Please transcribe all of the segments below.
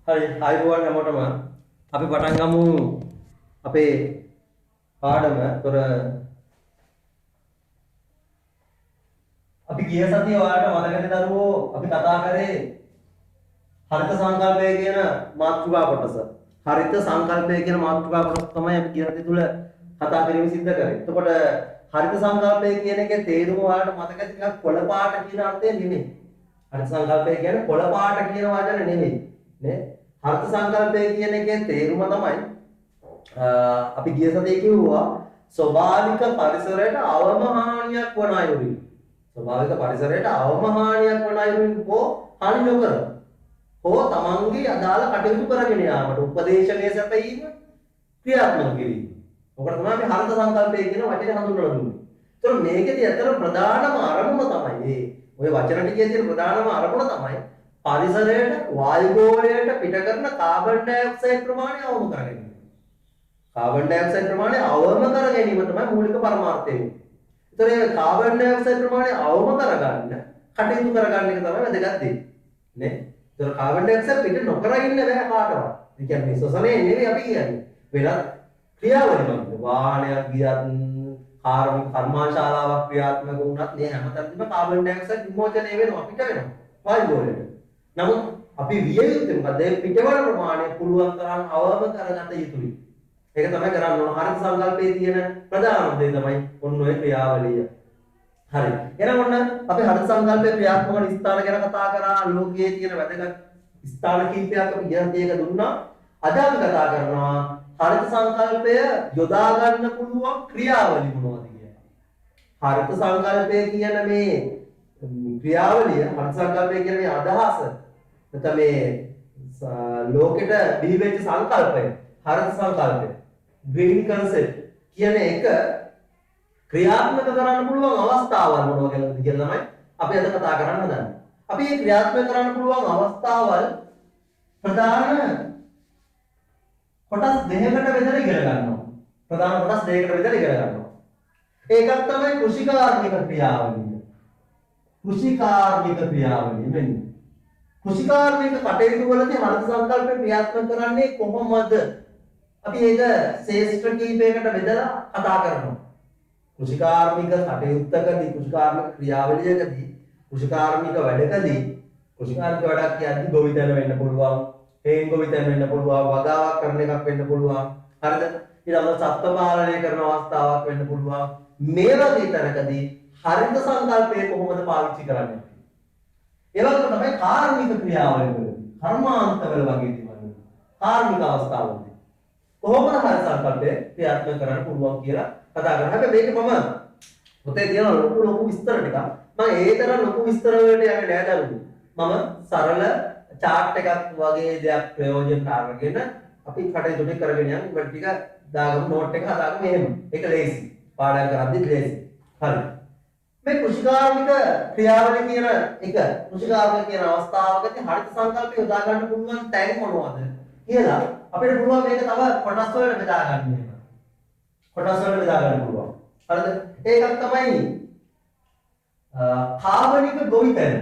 හරි ආයුබෝවන් හැමෝටම අපි පටන් ගමු අපේ පාඩම. තොර අපි ගිය සතියේ ඔයාලට මතකද දරුවෝ අපි කතා කරේ හරිත සංකල්පය කියන මාතෘකා කොටස. හරිත සංකල්පය කියන මාතෘකා කොටස තමයි අපි ගිය සතිය තුල කතා කිරීම සිද්ධ කරේ. එතකොට හරිත සංකල්පය කියන එකේ තේරුම ඔයාලට මතකද? ටිකක් කොළ පාට කියන අර්ථය නෙමෙයි. හරිත සංකල්පය කියන්නේ කොළ පාට කියන වචන නෙමෙයි. නේ? හරිත සංකල්පය කියන එකේ තේරුම තමයි අපි ගිය සතියේ කිව්වා ස්වභාවික පරිසරයට අවම හානියක් වන අයුරින්. ස්වභාවික පරිසරයට අවම හානියක් වන අයුරින් හෝ හානි නොකර හෝ තමන්ගේ අදාළ කටයුතු කරගෙන යාමට උපදේශනය සැපයීම ක්‍රියාත්මක කිරීම. ඔකට තමයි අපි හරිත සංකල්පය කියන වචනේ හඳුන්වලා දුන්නේ. ඒතර මේකෙදි අතර ප්‍රධානම අරමුණ තමයි ඔය වචන ටිකේ තියෙන ප්‍රධානම අරමුණ තමයි පරිසරයට වායුගෝලයට පිට කරන කාබන් ඩයොක්සයිඩ් ප්‍රමාණය අවම කර ගැනීම. කාබන් ඩයොක්සයිඩ් ප්‍රමාණය අවම කර ගැනීම තමයි මූලික පරමාර්ථය. ඒතර මේ කාබන් ඩයොක්සයිඩ් ප්‍රමාණය අවම කරගන්න කටයුතු කරගන්න එක තමයි වැදගත් දේ. නේ? ඒතර කාබන් ඩයොක්සයිඩ් පිට නොකර ඉන්න බෑ කාටවත්. ඒ කියන්නේ ශ්වසනය නෙවෙයි අපි කියන්නේ. වෙනත් ක්‍රියාවලියක්. වාහනයක් ගියත් කර්මාශාලාවක් ක්‍රියාත්මක වුණත් මේ හැමතැනදීම කාබන් ඩයොක්සයිඩ් විමෝචනය වෙනවා පිට වෙනවා වායුගෝලයට. නමුත් අපි විය යුත්තේ මොකද? පිටවන ප්‍රමාණය පුළුවන් තරම් අවම කරගත යුතුයි. ඒක තමයි කරන්න ඕන. හරිත සංකල්පයේ තියෙන ප්‍රධානම දේ තමයි ඔන්න ඔය ක්‍රියාවලිය. හරි. එහෙනම් ඔන්න අපි හරිත සංකල්පයේ ක්‍රියාත්මක වන ස්ථාන ගැන කතා කරා. ලෝකයේ තියෙන වැදගත් ස්ථාන කිහිපයක් අපි ඉගෙන දුන්නා. අද අපි කතා කරනවා හරිත සංකල්පය යොදා ගන්න පුළුවන් ක්‍රියාවලිය මොනවද කියලා. හරිත සංකල්පය කියන මේ ක්‍රියාවලිය, හරිත සංකල්පය කියන මේ අදහස නැත්නම් මේ ලෝකෙට බිහි වෙච්ච සංකල්පය, හරිත සංකල්පය, ග්‍රීන් කන්සෙප්ට් කියන එක ක්‍රියාත්මක කරන්න පුළුවන් අවස්ථාවල් මොනවද කියලා තමයි අපි අද කතා කරන්න හදන්නේ. අපි මේ ක්‍රියාත්මක කරන්න පුළුවන් අවස්ථාවල් ප්‍රධාන කොටස් දෙකකට බෙදලා ඉගෙන ගන්නවා. ප්‍රධාන කොටස් දෙකකට බෙදලා ඉගෙන ගන්නවා. ඒකක් තමයි කෘෂිකාර්මික ක්‍රියාවලිය. කෘෂිකාර්මික ක්‍රියාවලිය මෙන්න. කෘෂිකාර්මික කටයුතු වලදී හරිත සංකල්පය ක්‍රියාත්මක කරන්නේ කොහොමද? අපි ඒක ශේෂ්ත්‍ර කීපයකට බෙදලා කතා කරනවා. කෘෂිකාර්මික කටයුත්තකදී, කෘෂිකාර්මික ක්‍රියාවලියකදී, කෘෂිකාර්මික වැඩකදී, කෘෂිකාර්මික වැඩක් කියද්දී ගොවිතැන වෙන්න පුළුවන්, හේන් ගොවිතැන වෙන්න පුළුවන්, වගාවක් කරන එකක් වෙන්න පුළුවන්. හරිද? ඊළඟට සත්ත්ව පාලනය කරන අවස්ථාවක් වෙන්න පුළුවන්. මේ වගේ තැනකදී හරිත සංකල්පය කොහොමද පාවිච්චි කරන්නේ? ඒ වගේම තමයි කාර්මික ක්‍රියාවලිවලදී, කර්මාන්තවල වගේ දේවල්. කාර්මික අවස්ථාවලදී කොහොමද හරිත සංකල්පය ක්‍රියාත්මක කරන්න පුළුවන් කියලා කතා කරනවා. හැබැයි මේක මම පොතේ තියෙන ලොකු විස්තර ටිකක් මම ඒ තරම් ලොකු විස්තර වලට යන්නේ නෑ දරුවෝ. මම සරල chart එකක් වගේ දෙයක් ප්‍රයෝජන කරගෙන අපි කටයුතු ටික කරගෙන යමු. ඒකට ටික දාගමු, නෝට් එක හදාගමු එහෙම. ඒක ලේසි. පාඩම් කරද්දි ලේසි. හරි. මේ කෘෂිකාර්මික ක්‍රියාවලිය කියන එක, කෘෂිකාර්මික කියන අවස්ථාවකදී හරිත සංකල්පය යොදා ගන්න පුළුවන් තැන් මොනවද කියලා අපිට පුළුවන් මේක තව කොටස් වලට බෙදා ගන්න එහෙම. කොටස් වලට බෙදා ගන්න පුළුවන්. හරිද? ඒකක් තමයි කාබනික ගොවිතැන.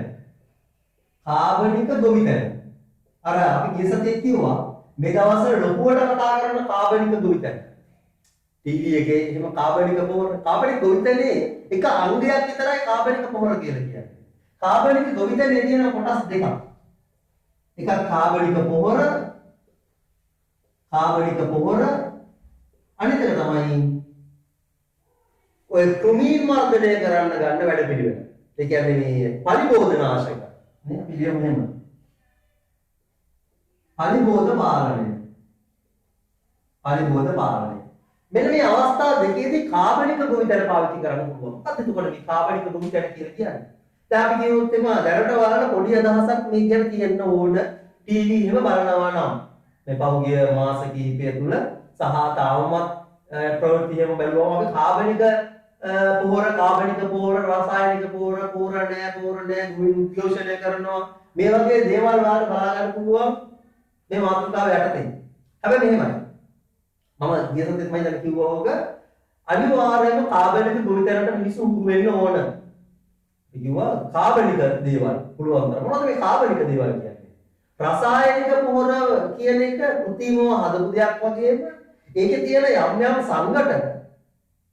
කාබනික ගොවිතැන. අර අපි ගිය සතියේ කිව්වා මේ දවස්වල ලොකුවට කතා කරන කාබනික ගොවිතැන. ටීවී එකේ එහෙම කාබනික පොහොර, කාබනික ගොවිතැනේ එක අංගයක් විතරයි කාබනික පොහොර කියලා කියන්නේ. කාබනික ගොවිතැනේ තියෙන කොටස් දෙකක්. එකක් කාබනික පොහොර, කාබනික පොහොර, අනිත් එක තමයි ඔය කෘමීන් මර්ධනය කරන්න ගන්න වැඩපිළිවෙල. ඒ කියන්නේ මේ පරිබෝධනාශක. නේ පිළියම එහෙම. පරිබෝධ පාලනය. පරිබෝධ පාලනය. මෙන්න මේ අවස්ථා දෙකේදී කාබනික ගොවිතැන පාවිච්චි කරන්න පුළුවන්. මොකක්ද එතකොට මේ කාබනික ගොවිතැන කියලා කියන්නේ? දැන් අපි කියුවොත් එම දැනට ඔයාලට පොඩි අදහසක් මේ ගැන තියෙන්න ඕන. ටීවී එහෙම බලනවා නම් මේ පහුගිය මාස කිහිපය තුල සහ තාවමත් ප්‍රවෘත්ති එහෙම බැලුවම අපි කාබනික පොහොර, රසායනික පොහොර, පොහොර නෑ, උද්ඝෝෂණය කරනවා. මේ වගේ දේවල් ඔයාලට බලා ගන්න පුළුවන් මේ මාතෘකාව යටතේ. හැබැයි මෙහෙමයි. මම ගිය සතියේත් මම දැන් කිව්වා ඕක අනිවාර්යයෙන්ම කාබනික ගොවිතැනට මිනිස්සු උරු වෙන්න ඕන. කිව්වා කාබනික දේවල් පුළුවන් තරම. මොනවද මේ කාබනික දේවල් කියන්නේ? රසායනික පොහොර කියන එක કૃතිමව හදපු දෙයක් වගේම ඒකේ තියෙන යම් යම් සංඝටක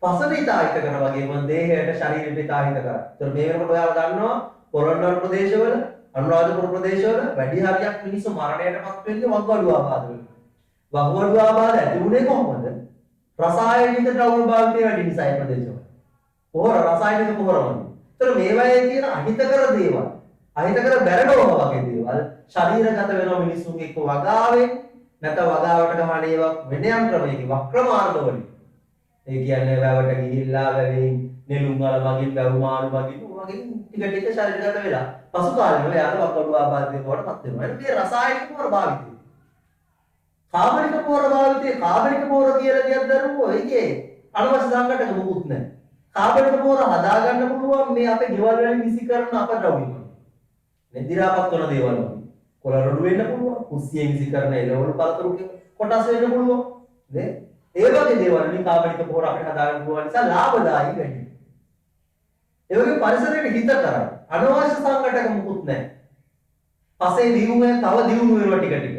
පසවිතායිත කර වගේම දේහයට ශරීරයට හිතාහිත කර. ඒතර මේ වෙනකොට ඔයාලා දන්නවා පොළොන්නරු ප්‍රදේශවල අනුරාධපුර ප්‍රදේශවල වැඩි හරියක් මිනිස්සු මරණයටපත් වෙන්නේ වකුගඩු ආබාධ වලින්. වකුගඩු ආබාධ ඇති වුණේ කොහොමද? රසායනික ද්‍රව්‍ය භාවිතය වැඩි නිසා ඒ ප්‍රදේශවල. පොහොර රසායනික පොහොර වගේ. ඒතර මේවායේ තියෙන අහිතකර දේවල්, අහිතකර බැරඩෝව වගේ දේවල් ශරීරගත වෙනවා මිනිස්සුන්ගේ එක්ක වගාවෙන් නැත්නම් වගාවට ගහන ඒවා වෙන යම් ක්‍රමයකින් වක්‍ර මාර්ග වලින්. ඒ කියන්නේ වැවට ගිහිල්ලා වැවෙන් නෙළුම් වල වගේ වැව් මාළු වගේ වගේ ටික ටික ශරීරගත වෙලා පසු කාලෙම යාල වකුගඩු ආබාධයකටපත් වෙනවා. ඒක මේ රසායනික පොහොර භාවිතය. කාබනික පොහොර භාවිතය කාබනික පොහොර කියලා කියද්දී දරුවෝ ඒකේ අනවශ්‍ය සංකටක මොකුත් නැහැ. කාබනික පොහොර හදා ගන්න පුළුවන් මේ අපේ ගෙවල් වලින් විසි කරන අපද්‍රව්‍ය වලින්. නිදිරාපත් කරන දේවල් වලින්. කොළ රොඩු වෙන්න පුළුවන්. කුස්සියෙන් විසි කරන එළවලු පළතුරු කොටස් වෙන්න පුළුවන්. නේ? ඒ වගේ දේවල් වලින් කාබනික පොහොර අපිට හදා ගන්න පුළුවන් නිසා ලාභදායී වැඩි. ඒ වගේ පරිසරයට හිත කරා අනවශ්‍ය සංකටක මොකුත් නැහැ. පසේ දියුණුවේ තව දියුණු වෙනවා ටික ටික.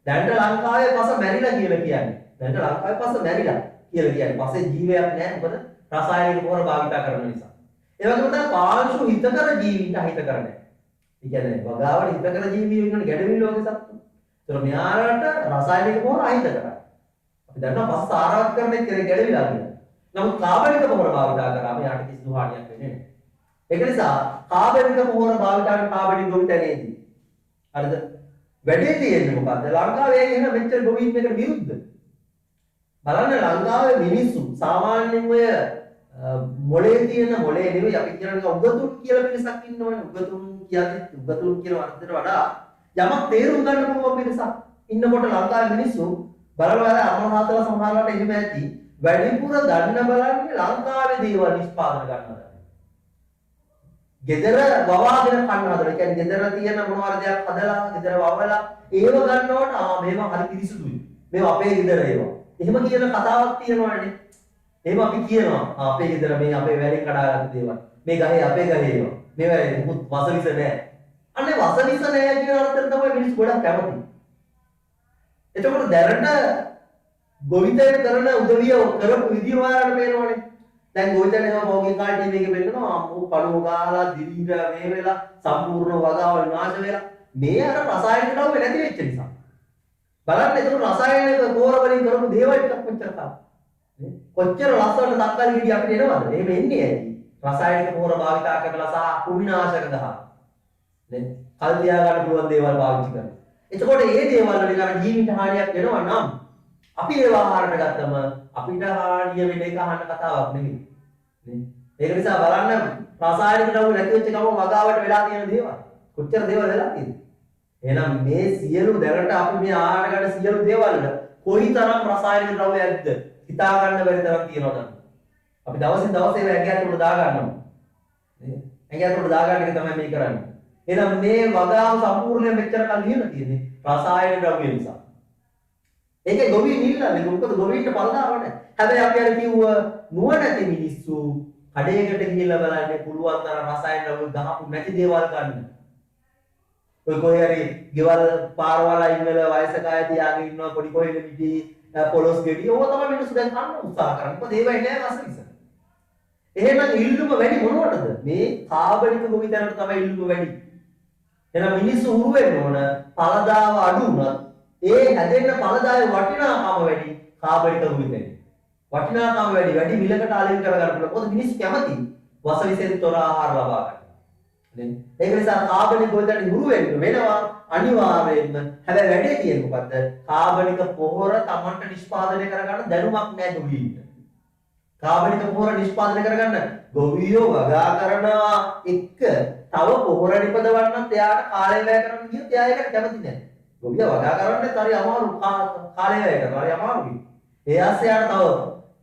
දැන්ට ලංකාවේ පස මැරිලා කියලා කියන්නේ. දැන්ට ලංකාවේ පස මැරිලා කියලා කියන්නේ. පසේ ජීවයක් නැහැ. මොකද රසායනික පොහොර භාවිත කරන නිසා. ඒ වගේම තමයි පාංශු හිතකර ජීවිත හිත කරන්නේ. ඒ කියන්නේ වගාවට හිතකර ජීවියෝ ඉන්නනේ ගැඩවිල් වගේ සත්තු. ඒතර මෙයාලට රසායනික පොහොර අහිත කරා. අපි දන්නවා පස සාරවත් කරන එක ගැඩවිලා කියලා. නමුත් කාබනික පොහොර භාවිත කරාම යාට කිසිදු හානියක් වෙන්නේ නැහැ. ඒක නිසා කාබනික පොහොර භාවිතයෙන් කාබනික ගොවිතැනේදී හරිද? වැඩි තියෙන්නේ මොකද්ද? ලංකාවේ එහෙම මෙච්චර ගොවීන් එකට විරුද්ධ. බලන්න ලංකාවේ මිනිස්සු සාමාන්‍යයෙන් ඔය මොලේ තියෙන මොලේ නෙවෙයි අපි කියන්නේ උගතුන් කියලා මිනිස්සක් ඉන්නවනේ. උගතුන් කියන අර්ථයට වඩා යමක් තේරුම් ගන්න පුළුවන් මිනිස්සක් ඉන්නකොට ලංකාවේ මිනිස්සු බලවල අමරහතලා සමහරවට එහෙම ඇති වැඩිපුර දන්න බලන්නේ ලංකාවේ දේවල් නිෂ්පාදනය කරනවා. ගෙදර වවාගෙන කන්න හදලා. ඒ කියන්නේ ගෙදර තියෙන මොනවාර දෙයක් හදලා ගෙදර වවලා ඒව ගන්නවට මේවා හරි පිරිසුදුයි. මේවා අපේ ගෙදර ඒවා. එහෙම කියන කතාවක් තියෙනවනේ. එහෙම අපි කියනවා අපේ ගෙදර මේ අපේ වැලෙන් කඩාගත්ත දේවල්. මේ ගහේ අපේ ගහේ ඒවා. මේවා මුත් වසවිස නැහැ. අනේ වසවිස නැහැ කියන අර්ථයෙන් තමයි මිනිස්සු ගොඩක් කැමති. එතකොට දැනට ගොවිතැන කරන උදවිය කරපු විදිය ඔයාලට පේනවනේ. දැන් ගොවිතැන එහෙම මොකකින් කාල් ටීවී එකේ පෙන්නනවා පණුව ගහලා දිලිඳ මේ වෙලා සම්පූර්ණ වගාව විනාශ වෙලා මේ අර රසායනික ද්‍රව්‍ය නැති වෙච්ච නිසා. බලන්න ඒක රසායනික පොහොර වලින් කරපු දේවල් ටිකක් කොච්චර තාම. කොච්චර ලස්සනට තක්කාලි ගෙඩි අපිට එනවද? එහෙම එන්නේ ඇයි? රසායනික පොහොර භාවිතා කරලා සහ කුමිනාශක ගහලා. නේ? කල් තියා ගන්න පුළුවන් දේවල් පාවිච්චි කරනවා. එතකොට මේ දේවල් වලින් අර ජීවිත හානියක් වෙනවා නම් අපි ඒව ආහාරයට ගත්තම අපිට හානිය වෙන එක අහන්න කතාවක් නෙමෙයි. නේ? ඒක නිසා බලන්න රසායනික ද්‍රව්‍ය නැති වෙච්ච ගමන් වගාවට වෙලා තියෙන දේවල්. කොච්චර දේවල් වෙලා තියෙනවද? එහෙනම් මේ සියලු දැනට අපි මේ ආහාර ගන්න සියලු දේවල් කොයිතරම් රසායනික ද්‍රව්‍යයක්ද හිතා ගන්න බැරි තරම් තියෙනවද? අපි දවසින් දවස ඒවා ඇඟ ඇතුළට දා ගන්නවා. නේ? ඇඟ ඇතුළට දා ගන්න එක තමයි මේ කරන්නේ. එහෙනම් මේ වගාව සම්පූර්ණයෙන් මෙච්චර කල් නියම තියෙන්නේ රසායනික ද්‍රව්‍ය නිසා. ඒකේ ගොවීන් ඉන්නන්නේ මොකද ගොවීන්ට පළදාව නැහැ. හැබැයි අපි අර කිව්ව නුවණැති මිනිස්සු කඩේකට ගිහිල්ලා බලන්නේ පුළුවන් තරම් රසායන ද්‍රව්‍ය ගහපු නැති දේවල් ගන්න. ඔය කොහේ හරි ගෙවල් පාරවල් අයින් වෙලා වයසක අය තියාගෙන ඉන්නවා පොඩි කොහෙද පිටි පොලොස් ගෙඩි ඕවා තමයි මිනිස්සු දැන් කන්න උත්සාහ කරන්නේ. මොකද ඒවයි නෑ රස විස. එහෙනම් ඉල්ලුම වැඩි මොනවටද? මේ කාබනික ගොවිතැනට තමයි ඉල්ලුම වැඩි. එහෙනම් මිනිස්සු උරු වෙන්න ඕන පළදාව අඩු වුණත් ඒ හැදෙන්න පළදාවේ වටිනාකම වැඩි කාබනික ගොවිතැන. වටිනාකම වැඩි මිලකට අලින් කරගන්න පුළුවන්. මොකද මිනිස්සු කැමති වසවිසෙන් තොර ආහාර ලබා ගන්න. නේ? ඒක නිසා කාබනික ගොවිතැන උරු වෙන්න වෙනවා අනිවාර්යයෙන්ම. හැබැයි වැඩේ තියෙන්නේ මොකද්ද? කාබනික පොහොර Tamanට නිෂ්පාදනය කරගන්න දැනුමක් නැහැ ගොවීන්ට. කාබනික පොහොර නිෂ්පාදනය කරගන්න ගොවියෝ වගා කරනවා එක්ක තව පොහොර නිපදවන්නත් එයාට කාලය වැය කරන්න කියත් එයා ඒකට කැමති නැහැ. ගොවියා වගා කරන්නත් හරි අමාරු කාලය වැය කරනවා. හරි අමාරුයි. ඒ ආස්සේ යාට තව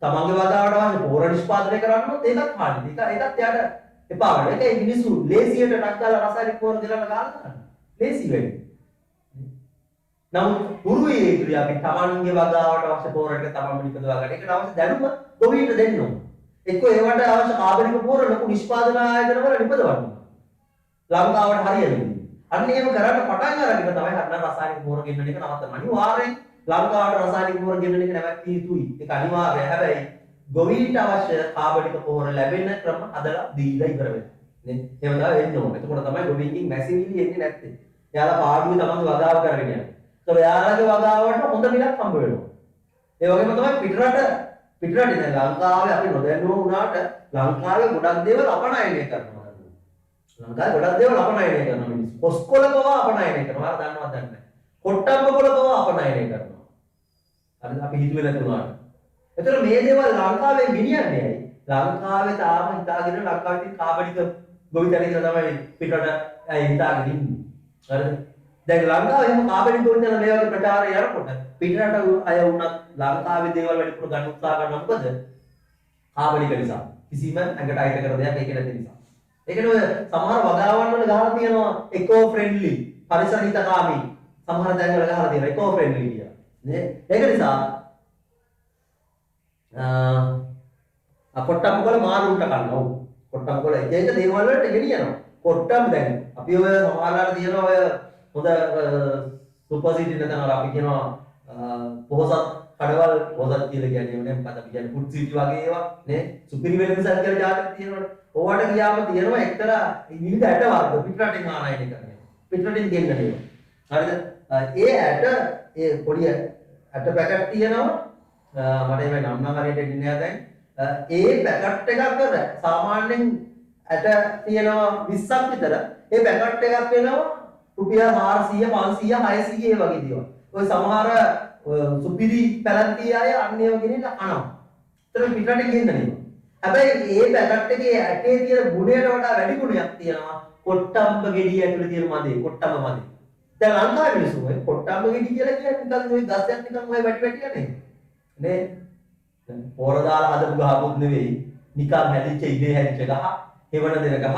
තමන්ගේ වගාවට අවශ්‍ය පොහොර නිෂ්පාදනය කරන්නත් ඒකත් හානි. ඒකත් එයාට එපා වෙනවා. ඒකයි මිනිස්සු ලේසියට ටක් දාලා රසායනික පොහොර දෙලන්න ගන්න කරන්නේ. ලේසි වෙන්නේ. නමුත් පුරුවේ යුතුයි අපි තමන්ගේ වගාවට අවශ්‍ය පොහොර ටික තමන්ම නිපදවා ගන්න. ඒකට අවශ්‍ය දැනුම ගොවීන්ට දෙන්න ඕන. එක්ක ඒවට අවශ්‍ය කාබනික පොහොර ලොකු නිෂ්පාදන ආයතන වල නිපදවන්න. ලංකාවට හරියන්නේ. අන්න එහෙම කරන්න පටන් අරගෙන තමයි හරියට රසායනික පොහොර ගෙන්නන එක නවත්තන්න. අනිවාර්යෙන් ලංකාවට රසායනික පොහොර ගෙන්නන එක නැවැත්විය යුතුයි. ඒක අනිවාර්යයි. හැබැයි ගොවීන්ට අවශ්‍ය කාබනික පොහොර ලැබෙන ක්‍රම හදලා දීලා ඉවර වෙනවා. නේ? එහෙම තමයි වෙන්න ඕනේ. එතකොට තමයි ගොවීන්ගෙන් මැසිවිලි එන්නේ නැත්තේ. එයාලා පාඩුවේ තමන්ගේ වගාව කරගෙන යන්නේ. ඒතකොට එයාලගේ වගාවට හොඳ මිලක් හම්බ වෙනවා. ඒ වගේම තමයි පිටරට දැන් ලංකාවේ අපි නොදැනුව වුණාට ලංකාවේ ගොඩක් දේවල් අපනයනය කරනවා. ලංකාවේ ගොඩක් දේවල් අපනයනය කරනවා මිනිස්සු. පොස්කොළ පව අපනයනය කරනවා. අර දන්නවද නැහැ. කොට්ටම්බ කොළ පව අපනයනය කරනවා. හරිද? අපි හිතුවේ නැති වුණාට. එතකොට මේ දේවල් ලංකාවෙන් ගෙනියන්නේ ඇයි? ලංකාවේ තාම හිතාගෙන ලංකාවේ කාබනික ගොවිතැන කියලා තමයි පිටරට ඇයි හිතාගෙන ඉන්නේ. හරිද? දැන් ලංකාවේ එහෙම කාබනික ගොවිතැන මේ වගේ ප්‍රචාරය යනකොට පිටරට අය වුණත් ලංකාවේ දේවල් වැඩිපුර ගන්න උත්සාහ කරනවා. මොකද? කාබනික නිසා. කිසිම ඇඟට අයිති කර දෙයක් ඒක නැති නිසා. ඒකනේ ඔය සමහර වගාවන් වල ගහලා තියෙනවා එකෝ ෆ්‍රෙන්ඩ්ලි, පරිසර හිතකාමී. සමහර තැන් වල ගහලා තියෙනවා එකෝ ෆ්‍රෙන්ඩ්ලි කියලා. නේ? ඒක නිසා කොට්ටම් වල මාළුන්ට කන්න ඕන. කොට්ටම් වල එක එක දේවල් වලට ගෙනියනවා. කොට්ටම් දැන් අපි ඔය සමහරවල් තියෙනවා ඔය හොඳ සුපර් සිටි නැතනම් අපි කියනවා පොහොසත් කඩවල් පොහොසත් කියලා කියන්නේ නේ මොකද අපි කියන්නේ ෆුඩ් සිටි වගේ ඒවා නේ සුපිරි වෙනසක් කියලා જાතියක් තියෙනවනේ. ඕවට ගියාම තියෙනවා එක්තරා විවිධ ඇට වර්ග පිටරටින් ආනයනය කරන්නේ. පිටරටින් ගෙන්නන්නේ. හරිද? ඒ ඇට ඒ පොඩි ඇට පැකට් තියෙනවා. මට මේ නම් හරියට එන්නේ නැහැ දැන්. ඒ පැකට් එකක් කර සාමාන්‍යයෙන් ඇට තියෙනවා 20ක් විතර. ඒ පැකට් එකක් වෙනවා රුපියල් 400 500 600 ඒ වගේ දේවල්. ඔය සමහර සුපිරි පැලැන්තිය අය අන්න ඒව ගෙනින්න කනවා. ඒතර පිටරට ගෙන්නන්නේ. හැබැයි ඒ පැකට් එකේ ඇටේ තියෙන ගුණයට වඩා වැඩි ගුණයක් තියෙනවා කොට්ටම්බ ගෙඩිය ඇතුලේ තියෙන මදේ කොට්ටම්බ මදේ. දැන් ලංකාවේ මිනිස්සු ඔය කොට්ටම්බ ගෙඩිය කියලා කියන්නේ නිකන් ඔය ගස්යක් නිකන් ඔය වැටි වැටි යන්නේ. නේ? දැන් පොර දාලා හදපු ගහකුත් නෙවෙයි නිකන් හැදිච්ච ඉබේ හැදිච්ච ගහ, හෙවණ දෙන ගහ.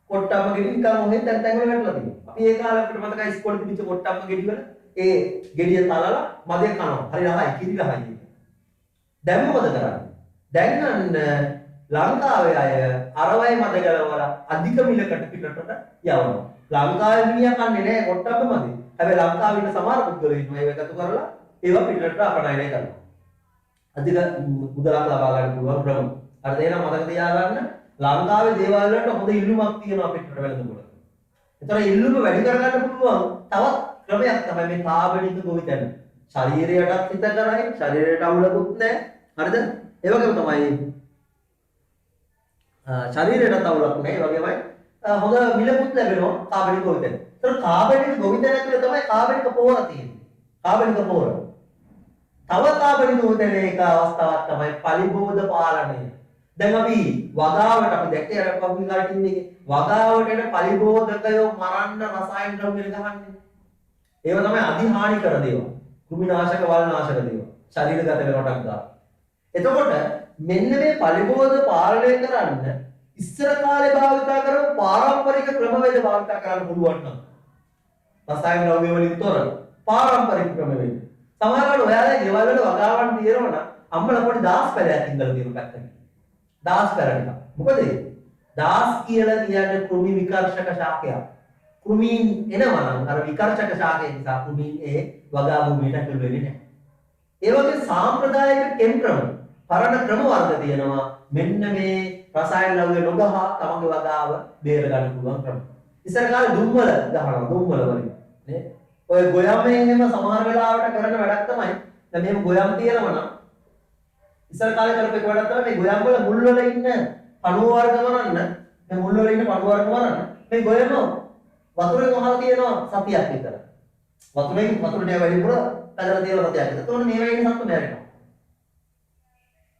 කොට්ටම්බ ගෙඩිය නිකන් ඔහෙන් තැන් තැන් වල වැටලා තියෙනවා. අපි ඒ කාලේ අපිට මතකයි ඉස්කෝලේ තිබිච්ච කොට්ටම්බ ගෙඩිය වල ඒ ගෙඩිය තලලා මදේ කනවා. හරි රහයි කිරි රහයි. දැන් මොකද කරන්නේ? දැන් අන්න ලංකාවේ අය අරවයි මද ගලවලා අධික මිලකට පිටරට යවනවා. ලංකාවේ මිනිහා කන්නේ නැහැ කොට්ටම්බ මදේ. හැබැයි ලංකාවේ ඉන්න සමහර පුද්ගලයෝ ඉන්නවා ඒව එකතු කරලා ඒවා පිටරට අපනයනය කරනවා. අධික මුදලක් ලබා ගන්න පුළුවන් ක්‍රම. හරිද? එහෙනම් මතක තියාගන්න ලංකාවේ දේවල් වලට හොඳ ඉල්ලුමක් තියෙනවා පිටරට වෙළඳපොළ. ඒතර ඉල්ලුම වැඩි කරගන්න පුළුවන් තවත් ක්‍රමයක් තමයි මේ කාබනික ගොවිතැන. ශරීරයටත් හිත කරයි, ශරීරයට අවුලකුත් නැහැ. හරිද? ඒ වගේම තමයි ශරීරයට අවුලක් නැහැ. ඒ වගේමයි හොඳ මිලකුත් ලැබෙනවා කාබනික ගොවිතැන. ඒතර කාබනික ගොවිතැන ඇතුලේ තමයි කාබනික පොහොර තියෙන්නේ. කාබනික පොහොර. තව කාබනික ගොවිතැන එක අවස්ථාවක් තමයි පලිබෝධ පාලනය. දැන් අපි වගාවට අපි දැක්කේ අර කවුරු කාට ඉන්නේ වගාවට එන පලිබෝධකයෝ මරන්න රසායන ද්‍රව්‍ය ගහන්නේ. ඒව තමයි අධිහානිකර දේවල්. කෘමිනාශක වල්නාශක දේවල්. ශරීරගත වෙනකොටක් ගන්න. එතකොට මෙන්න මේ පලිබෝධ පාලනය කරන්න ඉස්සර කාලේ භාවිතා කරපු පාරම්පරික ක්‍රමවේද භාවිතා කරන්න පුළුවන් නම් රසායන ද්‍රව්‍ය වලින් තොර පාරම්පරික ක්‍රමවේද. සමහරවල් ඔයාලා ගෙවල් වල වගාවන් තියෙනවා නම් අම්මලා පොඩි දාස් පැලයක් ඉඳලා තියෙන පැත්තක. දාස් පැලක. මොකද ඒ? දාස් කියලා කියන්නේ කෘමි විකර්ෂක ශාකයක්. කෘමීන් එනවා නම් අර විකර්ෂක ශාකය නිසා කෘමීන් ඒ වගා භූමියට ඇතුල් වෙන්නේ නැහැ. ඒ වගේ සාම්ප්‍රදායික කෙම් ක්‍රම පරණ ක්‍රම වර්ග තියෙනවා. මෙන්න මේ රසායන ද්‍රව්‍ය නොගහ තමගේ වගාව බේර ගන්න පුළුවන් ක්‍රම. ඉස්සර කාලේ දුම්වල ගහනවා දුම්වල වලින් නේ. ඔය ගොයම්ෙන් එහෙම සමහර වෙලාවට කරන වැඩක් තමයි දැන් මෙහෙම ගොයම් තියෙනවා නම් ඉස්සර කාලේ කරපු එක වැඩක් තමයි මේ ගොයම් වල මුල් වල ඉන්න පණුව වර්ග වරන්න මේ මුල් වල ඉන්න පණුව වර්ග වරන්න මේ ගොයම වතුරෙන් වහලා තියෙනවා සතියක් විතර. වතුරේ වැඩිපුර පැදලා තියෙන සතියක් විතර. එතකොට මේ වගේ සත්තු මැරෙනවා.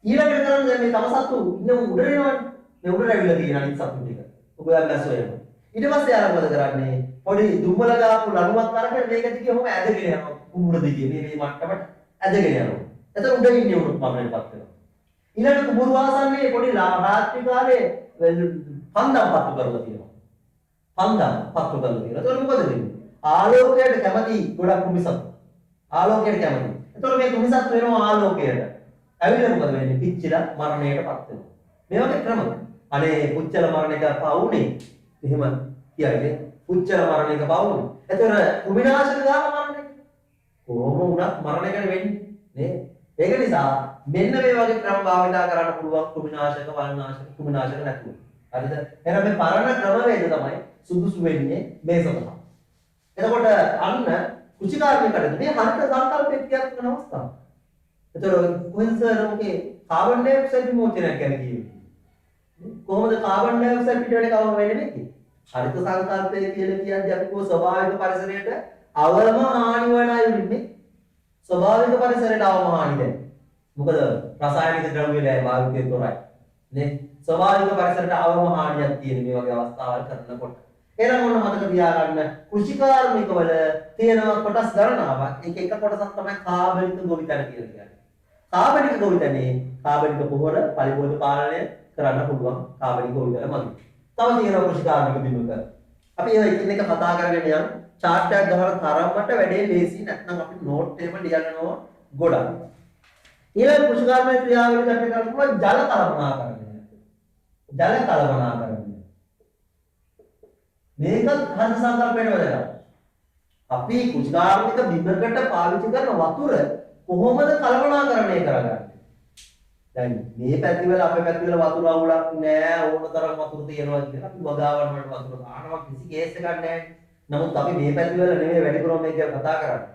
ඊළඟට කරන්නේ මේ තම සත්තු ඉන්න උඩ එනවනේ. මේ උඩට ඇවිල්ලා තියෙන අනිත් සත්තු ටික. ඔයගොල්ලන් දැස්සෝ එනවා. ඊට පස්සේ ආර මොකද කරන්නේ? පොඩි දුම්වල දාපු ලණුවක් අරගෙන මේක දිගේ ඔහොම ඇදගෙන යනවා. කුඹුර දිගේ මේ මට්ටමට ඇදගෙන යනවා. එතකොට උඩ ඉන්නේ උණුත් පමණටපත් වෙනවා. ඊළඟ කුඹුර වාසන්නේ පොඩි රාත්‍රී කාලේ පන්දම් පත්තු කරලා තියෙනවා. පන්දම් පත්තු කරලා තියෙනවා. එතකොට මොකද වෙන්නේ? ආලෝකයට කැමති ගොඩක් කුඹිසත්තු. ආලෝකයට කැමති. එතකොට මේ කුඹිසත්තු වෙනවා ආලෝකයට. ඇවිල්ලා මොකද වෙන්නේ? පිච්චිලා මරණයටපත් වෙනවා. මේ වගේ ක්‍රම. අනේ පුච්චල මරණ එක පවුනේ. එහෙම කියන්නේ උච්චර මරණ එක බවුනේ. ඒතර කුමිනාශක දාලා මරණ එක. කොහොම වුණත් මරණ එකනේ වෙන්නේ නේ. ඒක නිසා මෙන්න මේ වගේ ක්‍රම භාවිතා කරන්න පුළුවන් කුමිනාශක, වල්නාශක, කුමිනාශක නැතුව. හරිද? එහෙනම් මේ පරණ ක්‍රමවේද තමයි සුදුසු වෙන්නේ මේ සඳහා. එතකොට අන්න කුෂිකාර්මිකයට මේ හරිත සංකල්පයක් ක්‍රියාත්මක වෙන අවස්ථාව. ඒතර කොහෙන්සරෝගේ කාබන් ඩයොක්සයිඩ් විමෝචනයක් ගැන කියන්නේ. කොහොමද කාබන් ඩයොක්සයිඩ් පිට වෙන්නේ කවම වෙන්නේ මේකේ? හරිත සංකල්පය කියලා කියන්නේ අපි කො ස්වභාවික පරිසරයට අවම හානි වන අයුරින්නේ. ස්වභාවික පරිසරයට අවම හානි දැන්. මොකද රසායනික ද්‍රව්‍ය වල භාවිතය තොරයි. නේ? ස්වභාවික පරිසරයට අවම හානියක් තියෙන මේ වගේ අවස්ථාවල් කරනකොට. එහෙනම් ඔන්න මතක තියාගන්න කෘෂිකාර්මිකවල තියෙන කොටස් ගණනාවක්. ඒක එක කොටසක් තමයි කාබනික ගොවිතැන කියලා කියන්නේ. කාබනික ගොවිතැනේ කාබනික පොහොර පරිපෝෂක පාලනය කරන්න පුළුවන් කාබනික ගොවිතැන මගින්. තව තියෙනවා කෘෂිකාර්මික බිමක. අපි ඒක එකින් එක කතා කරගෙන යන chart එකක් ගහලා තරමට වැඩේ ලේසි නැත්නම් අපි note එකම ලියනවා ගොඩක්. ඊළඟ කෘෂිකාර්මික ක්‍රියාවලිය ගන්න පුළුවන් ජල කළමනාකරණය. ජල කළමනාකරණය. මේකත් හරිත සංකල්පයට වැදගත්. අපි කෘෂිකාර්මික බිමකට පාවිච්චි කරන වතුර කොහොමද කළමනාකරණය කරගන්නේ? දැන් මේ පැතිවල අපේ පැතිවල වතුර අවුලක් නෑ ඕන තරම් වතුර තියෙනවා කියලා අපි වගාවන් වලට වතුර දානවා කිසි කේස් එකක් නෑ. නමුත් අපි මේ පැතිවල නෙමෙයි වැඩිපුරම මේක කතා කරන්නේ.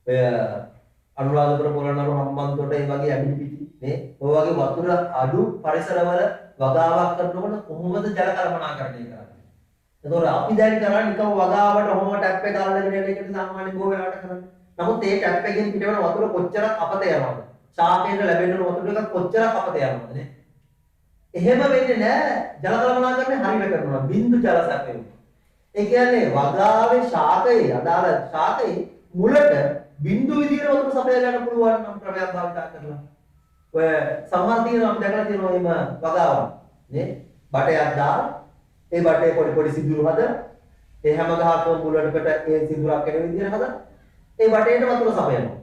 ඔය අනුරාධපුර පොළොන්නරුව හම්බන්තොට මේ වගේ ඇඹිලි පිටි නේ ඔය වගේ වතුර අඩු පරිසරවල වගාවක් කරනකොට කොහොමද ජල කළමනාකරණය කරන්නේ? එතකොට අපි දැන් කරන්නේ නිකම් වගාවට ඔහොම ටැප් එක අල්ලගෙන යන එකට සාමාන්‍ය බෝ වෙලාවට කරන්නේ. නමුත් ඒ ටැප් එකෙන් පිටවෙන වතුර කොච්චරක් අපත යනවද? ශාකයෙන් ලැබෙන වතුර එක කොච්චරක් අපත යනවද නේ? එහෙම වෙන්නේ නැහැ. ජල කළමනාකරණය හරියට කරනවා. බින්දු ජල සැපෙන්න. ඒ කියන්නේ වගාවේ ශාකයේ අදාළ ශාකයේ මුලට බින්දු විදියට වතුර සපයා ගන්න පුළුවන් නම් ක්‍රමයක් භාවිත කරලා. ඔය සමහර තියෙනවා අපි දැකලා තියෙනවා එහෙම වගාවක් නේ? බටයක් දාලා ඒ බටේ පොඩි පොඩි සිදුරු හද ඒ හැම ගහකම මුලටකට ඒ සිදුරක් එන විදියට හද ඒ බටේට වතුර සපයනවා.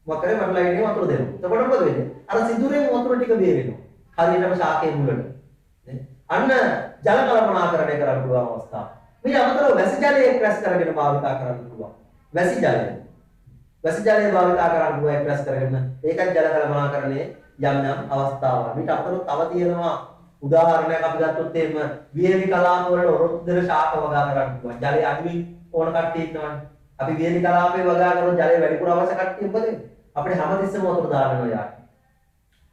වකරේ මටලා ඉන්නේ වතුර දෙනවා. එතකොට මොකද වෙන්නේ? අර සිදුරෙන් වතුර ටික බේරෙනවා. හරියටම ශාකයේ මුලට. නේ? අන්න ජල කළමනාකරණය කරන්න පුළුවන් අවස්ථාව. මේ අමතරව වැසි ජලය ක්‍රැෂ් කරගෙන භාවිතා කරන්න පුළුවන්. වැසි ජලය. වැසි ජලය භාවිතා කරන්න පුළුවන් ක්‍රැෂ් කරගෙන ඒකත් ජල කළමනාකරණයේ යම් යම් අවස්ථාවල්. මේක අතරතුර තව තියෙනවා උදාහරණයක් අපි ගත්තොත් එහෙම වියලි කලාප වල ඔරොත්දර ශාක වගා කරන්න පුළුවන්. ජලය අඩුයි ඕන කට්ටිය ඉන්නවනේ. අපි වියලි කලාපේ වගා කරොත් ජලය වැඩිපුර අවශ්‍ය කට්ටිය මොකද වෙන්නේ? අපිට හැමතිස්සෙම වතුර දාන්න ඕනේ යාට.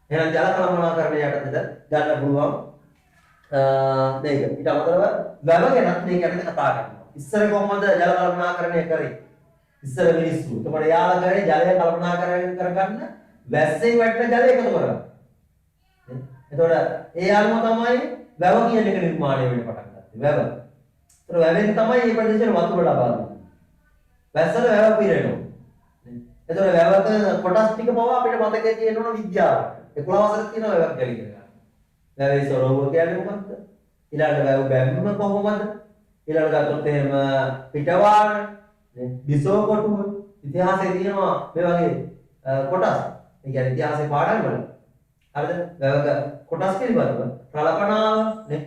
එහෙනම් ජල කළමනාකරණය යටතේද ගන්න පුළුවන් මේක. ඊට අමතරව වැව ගැනත් මේක යටතේ කතා කරනවා. ඉස්සර කොහොමද ජල කළමනාකරණය කරේ? ඉස්සර මිනිස්සු. එතකොට යාලා කරේ ජලය කළමනාකරණය කරගන්න වැස්සෙන් වැටෙන ජලය එකතු කරගන්න. එතකොට ඒ අනුව තමයි වැව කියන එක නිර්මාණය වෙන්න පටන් ගත්තේ. වැව. ඒතර වැවෙන් තමයි මේ ප්‍රදේශයට වතුර ලබා දෙන්නේ. වැස්සට වැව පිරෙනවා. එතකොට වැවක කොටස් ටික පවා අපිට මතකයේ තියෙන්න ඕන විද්‍යාවට. 11 වසරේ තියෙන වැවක් ගැලි කරගන්න. වැවේ ස්වරූපය කියන්නේ මොකක්ද? ඊළඟ වැව බැම්ම කොහොමද? ඊළඟ ගත්තොත් එහෙම පිටවාන, බිසෝ කොටුව ඉතිහාසයේ තියෙනවා මේ වගේ කොටස්. ඒ කියන්නේ ඉතිහාසයේ පාඩම් වල. හරිද? වැවක කොටස් පිළිබඳව රළපනාව නේ.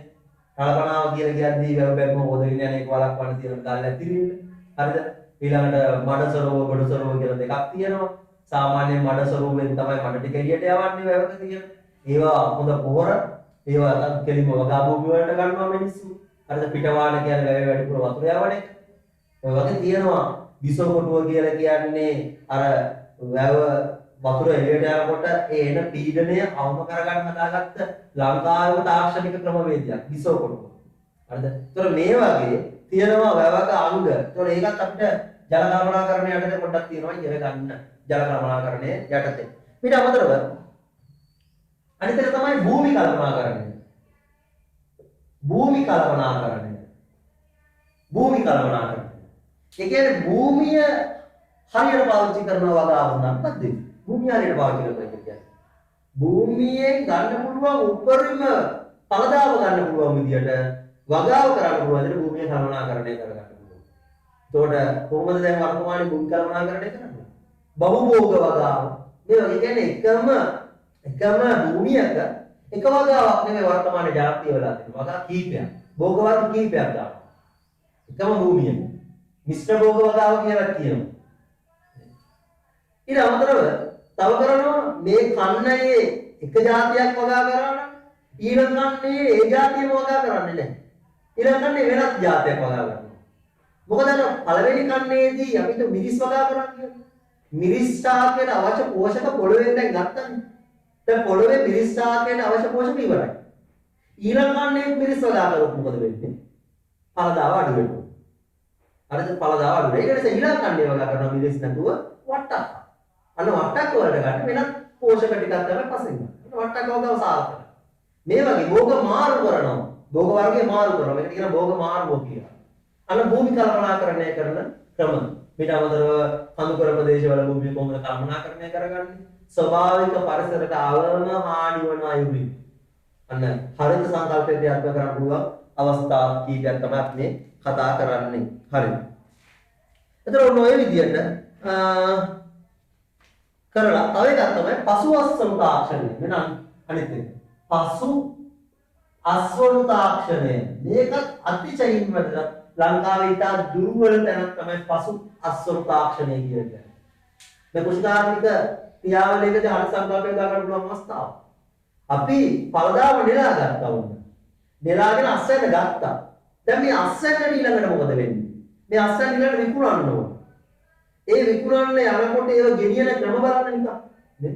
රළපනාව කියලා කියන්නේ වැව බැම්ම හොදගෙන යන එක වලක්වන්න තියෙන ගල් ඇතිරිල්ල. හරිද? ඊළඟට මඩ සරෝව ගොඩ සරෝව කියලා දෙකක් තියෙනවා. සාමාන්‍යයෙන් මඩ සරෝවෙන් තමයි මඩ ටික එළියට යවන්නේ වැවක තියෙන. ඒවා හොඳ පොහොර, ඒවා කෙලිම වගා භූමි වලට ගන්නවා මිනිස්සු. හරිද? පිටවාන කියන්නේ වැවේ වැඩිපුර වතුර යවන එක. ඔය වගේ තියෙනවා බිසෝ කොටුව කියලා කියන්නේ අර වැව වතුර එළියට යනකොට ඒ එන පීඩනය අවම කරගන්න හදාගත්ත ලංකාවේ තාක්ෂණික ක්‍රමවේදයක් බිසෝ කොටුව. හරිද? ඒතර මේ වගේ තියෙනවා වැවක අංග. ඒතකොට ඒකත් අපිට ජල කළමනාකරණය යටතේ පොඩ්ඩක් තියෙනවා ඉගෙන ගන්න. ජල කළමනාකරණය යටතේ. ඊට අමතරව අනිත් එක තමයි භූමි කළමනාකරණය. භූමි කළමනාකරණය. භූමි කළමනාකරණය. ඒ කියන්නේ භූමිය හරියට පාවිච්චි කරනවා වගාවක් නම් මොකක්ද? භූමිය හරියට පාවිච්චි කරනවා කියන්නේ. භූමියෙන් ගන්න පුළුවන් උපරිම පළදාව ගන්න පුළුවන් විදියට වගාව කරන්න පුළුවන් විදියට භූමිය කළමනාකරණය කරගන්න පුළුවන්. එතකොට කොහොමද දැන් වර්තමානයේ භූමි කළමනාකරණය කරන්නේ? බහුභෝග වගාව. මේ වගේ කියන්නේ එකම භූමියක එක වගාවක් නෙමෙයි වර්තමානයේ ජනප්‍රිය වෙලා තියෙනවා. වගා කීපයක්. භෝග වර්ග කීපයක් දානවා. එකම භූමිය. මිශ්‍ර භෝග වගාව කියලා කියනවා. ඊට අමතරව තව කරනවා මේ කන්නේ එක જાතියක් වගා කරා නම් ඊළඟ කන්නේ ඒ જાතියම වගා කරන්නේ නැහැ. ඊළඟ කන්නේ වෙනත් જાතියක් වගා කරනවා. මොකද අර පළවෙනි කන්නේදී අපිට මිරිස් වගා කරන්නේ. මිරිස් ශාකයට අවශ්‍ය පෝෂක පොළොවෙන් දැන් ගත්තනේ. දැන් පොළොවේ මිරිස් ශාකයට අවශ්‍ය පෝෂක ඉවරයි. ඊළඟ කන්නේ මිරිස් වගා කරොත් මොකද වෙන්නේ? පළදාව අඩු වෙනවා. අර පළදාව අඩු වෙනවා. ඒ නිසා ඊළඟ කන්නේ වගා කරනවා මිරිස් නැතුව වට්ටක්. අන්න වට්ටක් වලට ගන්න වෙනත් පෝෂක ටිකක් තමයි පස්සෙන් ගන්න. වට්ටක් වගාව සාර්ථකයි. මේ වගේ භෝග මාරු කරනවා. භෝග වර්ගය මාරු කරනවා. මේකට කියන භෝග මාරුව කියලා. අන්න භූමි කළමනාකරණය කරන ක්‍රම. ඊට අමතරව කඳුකර ප්‍රදේශවල භූමිය කොහොමද කළමනාකරණය කරගන්නේ? ස්වභාවික පරිසරයට අවම හානි වන අයුරින්. අන්න හරිත සංකල්පය ක්‍රියාත්මක කරන්න පුළුවන් අවස්ථා කීපයක් තමයි අපි මේ කතා කරන්නේ. හරි. එතකොට ඔය විදිහට කරලා තව එකක් තමයි පසු අස්වනු තාක්ෂණය. මෙන්න අනිත් එක. පසු අස්වනු තාක්ෂණය. මේකත් අතිශයින් වැදගත්. ලංකාවේ ඉතා දුර්වල තැනක් තමයි පසු අස්වනු තාක්ෂණය කියන්නේ. මේ කුෂිකාර්මික ක්‍රියාවලියකදී හරිත සංකල්පය දාගන්න පුළුවන් අවස්ථාව. අපි පළදාව නෙලා ගත්තා වුණා. නෙලාගෙන අස්සයට ගත්තා. දැන් මේ අස්සයට ඊළඟට මොකද වෙන්නේ? මේ අස්සයට ඊළඟට විකුණන්න ඕන. ඒ විකුණන්න යනකොට ඒව ගෙනියන ක්‍රම බලන්න නිකන්. නේ?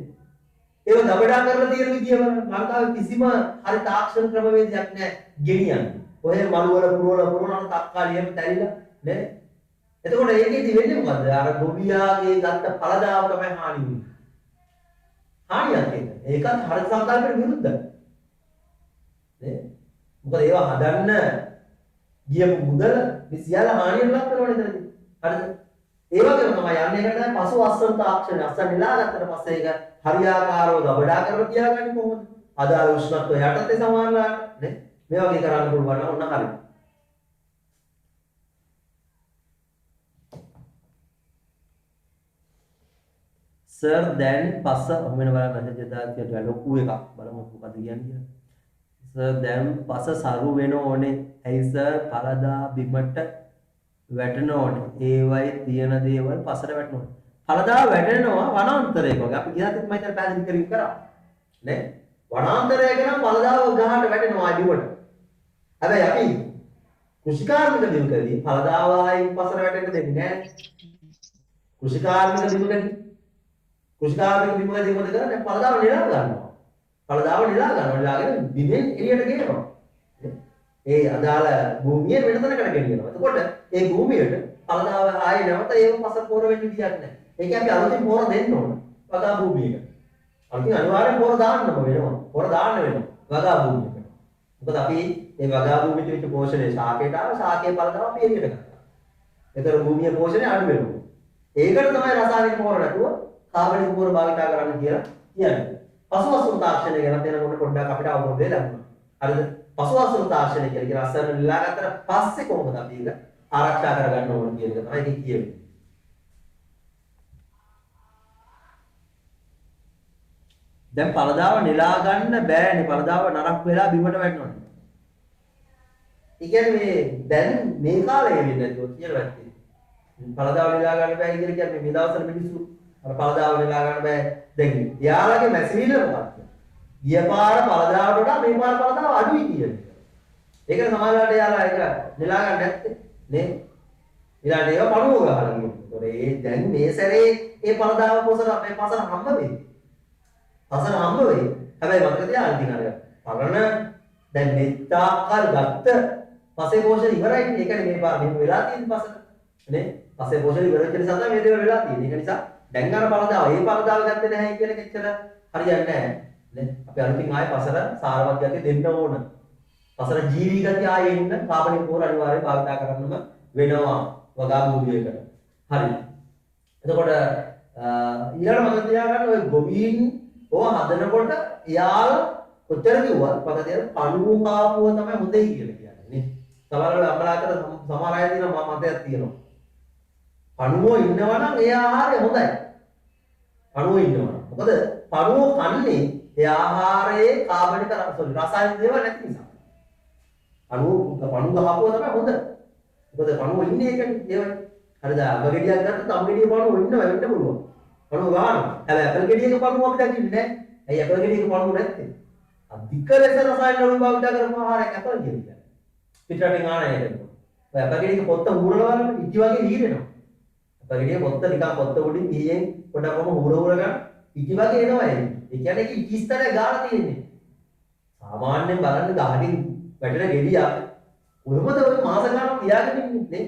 ඒව ගබඩා කරලා තියෙන විදිය බලන්න. ලංකාවේ කිසිම හරි තාක්ෂණ ක්‍රමවේදයක් නැහැ ගෙනියන්න. ඔය මළු වල පුරවන තක්කාලියෙම තැරිලා නේ? එතකොට ඒකෙදි වෙන්නේ මොකද්ද? අර ගොවියාගේ ගත්ත පළදාව තමයි හානි වෙන්නේ. හානියක් ඒක. ඒකත් හරිත සංකල්පයට විරුද්ධයි. නේ? මොකද ඒවා හදන්න ගියපු මුදල මේ සියල්ල හානියට ලක් කරනවනේ එතනදී. හරිද? ඒ වගේම තමයි යන්නේ එකට පසු අස්වනු තාක්ෂණය අස්සන් නෙලා ගත්තට පස්සේ ඒක හරියාකාරව ගබඩා කරලා තියාගන්නේ කොහොමද? අදාළ උෂ්ණත්වය යටතේ සමානලාට නේ? මේ වගේ කරන්න පුළුවන් නම් ඔන්න හරියි. සර් දැන් පස්ස ඔමෙන බලන්න මැසේජ් දාතියට ලොකු එකක් බලමු මොකද කියන්නේ. සර් දැන් පස්ස සරු වෙන ඕනේ. ඇයි සර් පළදා බිමට වැටෙන ඕනේ. ඒවයි තියෙන දේවල් පස්සට වැටෙනවා. පළදා වැටෙනවා වනාන්තරයක වගේ. අපි ගියාත් මම හිතලා පැහැදිලි කරේ කරා. නේ? වනාන්තරයක නම් පළදාව ගහට වැටෙනවා බිමට. හැබැයි අපි කෘෂිකාර්මික බිමකදී පළදාව ආයින් පස්සට වැටෙන්න දෙන්නේ නැහැ. කෘෂිකාර්මික බිමකදී මොකද කරන්නේ? පළදාව නෙලා ගන්නවා. පළදාව නෙලා ගන්නවා. නෙලාගෙන බිමෙන් එළියට ගෙනවා. ඒ අදාළ භූමිය වෙන තැනකට ගෙනියනවා. එතකොට ඒ භූමියට පළදාව ආයේ නැවත ඒව පස පොර වෙන්න විදියක් නැහැ. ඒක අපි අලුතින් පොර දෙන්න ඕන. වගා භූමියකට. අලුතින් අනිවාර්යෙන් පොර දාන්නම වෙනවා. පොර දාන්න වෙනවා. වගා භූමියකට. මොකද අපි මේ වගා භූමියට විතර පෝෂණය ශාකයට ආව ශාකයේ පළදාව අපි එළියට ගන්නවා. ඒතර භූමිය පෝෂණය අඩු වෙනවා. ඒකට තමයි රසායනික පොර නැතුව කාබනික පොර භාවිත කරන්න කියලා කියන්නේ. පසු අස්වනු තාක්ෂණය ගැන දැනගන්න පොඩ්ඩක් අපිට අවබෝධය ලැබුණා. හරිද? පසු අස්වනු තාක්ෂණය කියලා රසායන නෙලා ගත්තට පස්සේ කොහොමද අපි ඒක ආරක්ෂා කරගන්න ඕන කියන එක තමයි ඒක කියන්නේ. දැන් පළදාව නෙලා ගන්න බෑනේ. පළදාව නරක් වෙලා බිමට වැටෙනවා. ඒ කියන්නේ මේ දැන් මේ කාලේ වෙන්නේ නැතුව කියලා වැටේ. පළදාව නෙලා ගන්න බෑ කියලා කියන්නේ මේ දවස්වල මිනිස්සු අර පළදාව නෙලා ගන්න බෑ. දැන් යාළගේ මැසිවිල මොකක්ද? ගිය පාර පළදාවට වඩා මේ පාර පළදාව අඩුයි කියන්නේ. ඒකට සමාජයට යාලා ඒක නෙලා ගන්න නැත්තේ නේ. ඊළඟට ඒවා පණුව ගහලා කියනවා. ඒතකොට ඒ දැන් මේ සැරේ ඒ පළදාව පොසර මේ පසර හම්බ වෙයි. පසර හම්බ වෙයි. හැබැයි මතක තියාගන්න ඉතින් අර පරණ දැන් මෙත්තාකල් ගත්ත පසේ පෝෂණ ඉවරයි. ඒකනේ මේ පාර මෙහෙම වෙලා තියෙන පසට. නේ? පසේ පෝෂණ ඉවර වෙච්ච නිසා තමයි මේ දේවල් වෙලා තියෙන්නේ. ඒක නිසා දැන් අර පළදාව ඒ පළදාව ගත්තේ නැහැ කියන එක එච්චර හරියන්නේ නැහැ. නේ? අපි අලුතින් ආයේ පසර සාරවත් ගතිය දෙන්න ඕන. පසර ජීවි ගතිය ආයේ ඉන්න කාබනික පොර අනිවාර්යයෙන් භාවිත කරන්නම වෙනවා වගා භූමියකට. හරි. එතකොට ඊළඟ මතක තියාගන්න ඔය ගොවීන් ඕව හදනකොට එයාලා කොච්චර කිව්වත් පදතිය පණුව කාපුව තමයි හොඳයි කියලා කියන්නේ නේ. සමහර වෙලාවට අපලාකට සමහර අය දින මතයක් තියෙනවා. පණුව ඉන්නවා නම් ඒ ආහාරය හොඳයි. පණුව ඉන්නවා. මොකද පණුව කන්නේ ඒ ආහාරයේ කාබනික රසායනික දේවල් නැති නිසා. පණුව ගහපුව තමයි හොඳ. මොකද පණුව ඉන්නේ ඒකනේ ඒවයි. හරිද? අබ ගෙඩියක් ගත්තොත් අබ ගෙඩිය පණුව ඉන්නවා වෙන්න පුළුවන්. පණුව ගන්නවා. හැබැයි ඇපල් ගෙඩියක පණුව අපි දකින්නේ නැහැ. ඇයි ඇපල් ගෙඩියක පණුව නැත්තේ? අධික ලෙස රසායන වලින් භාවිත කරපු ආහාරයක් ඇපල් කියන්නේ. පිටරටින් ආනය කරනවා. ඔය ඇපල් ගෙඩියක පොත්ත හුරලා බලන්න ඉටි වගේ හීරෙනවා. ඇපල් ගෙඩිය පොත්ත නිකන් පොත්ත උඩින් ගියෙන් පොඩක්ම හුර ගන්න ඉටි වගේ එනවා ඒ. ඒ කියන්නේ ඒක ඉටි ස්තරය ගාලා තියෙන්නේ. සාමාන්‍යයෙන් බලන්න ගහකින් වැටෙන ගෙඩියක් කොහොමද ඔය මාස ගානක් තියාගෙන ඉන්නේ නේ?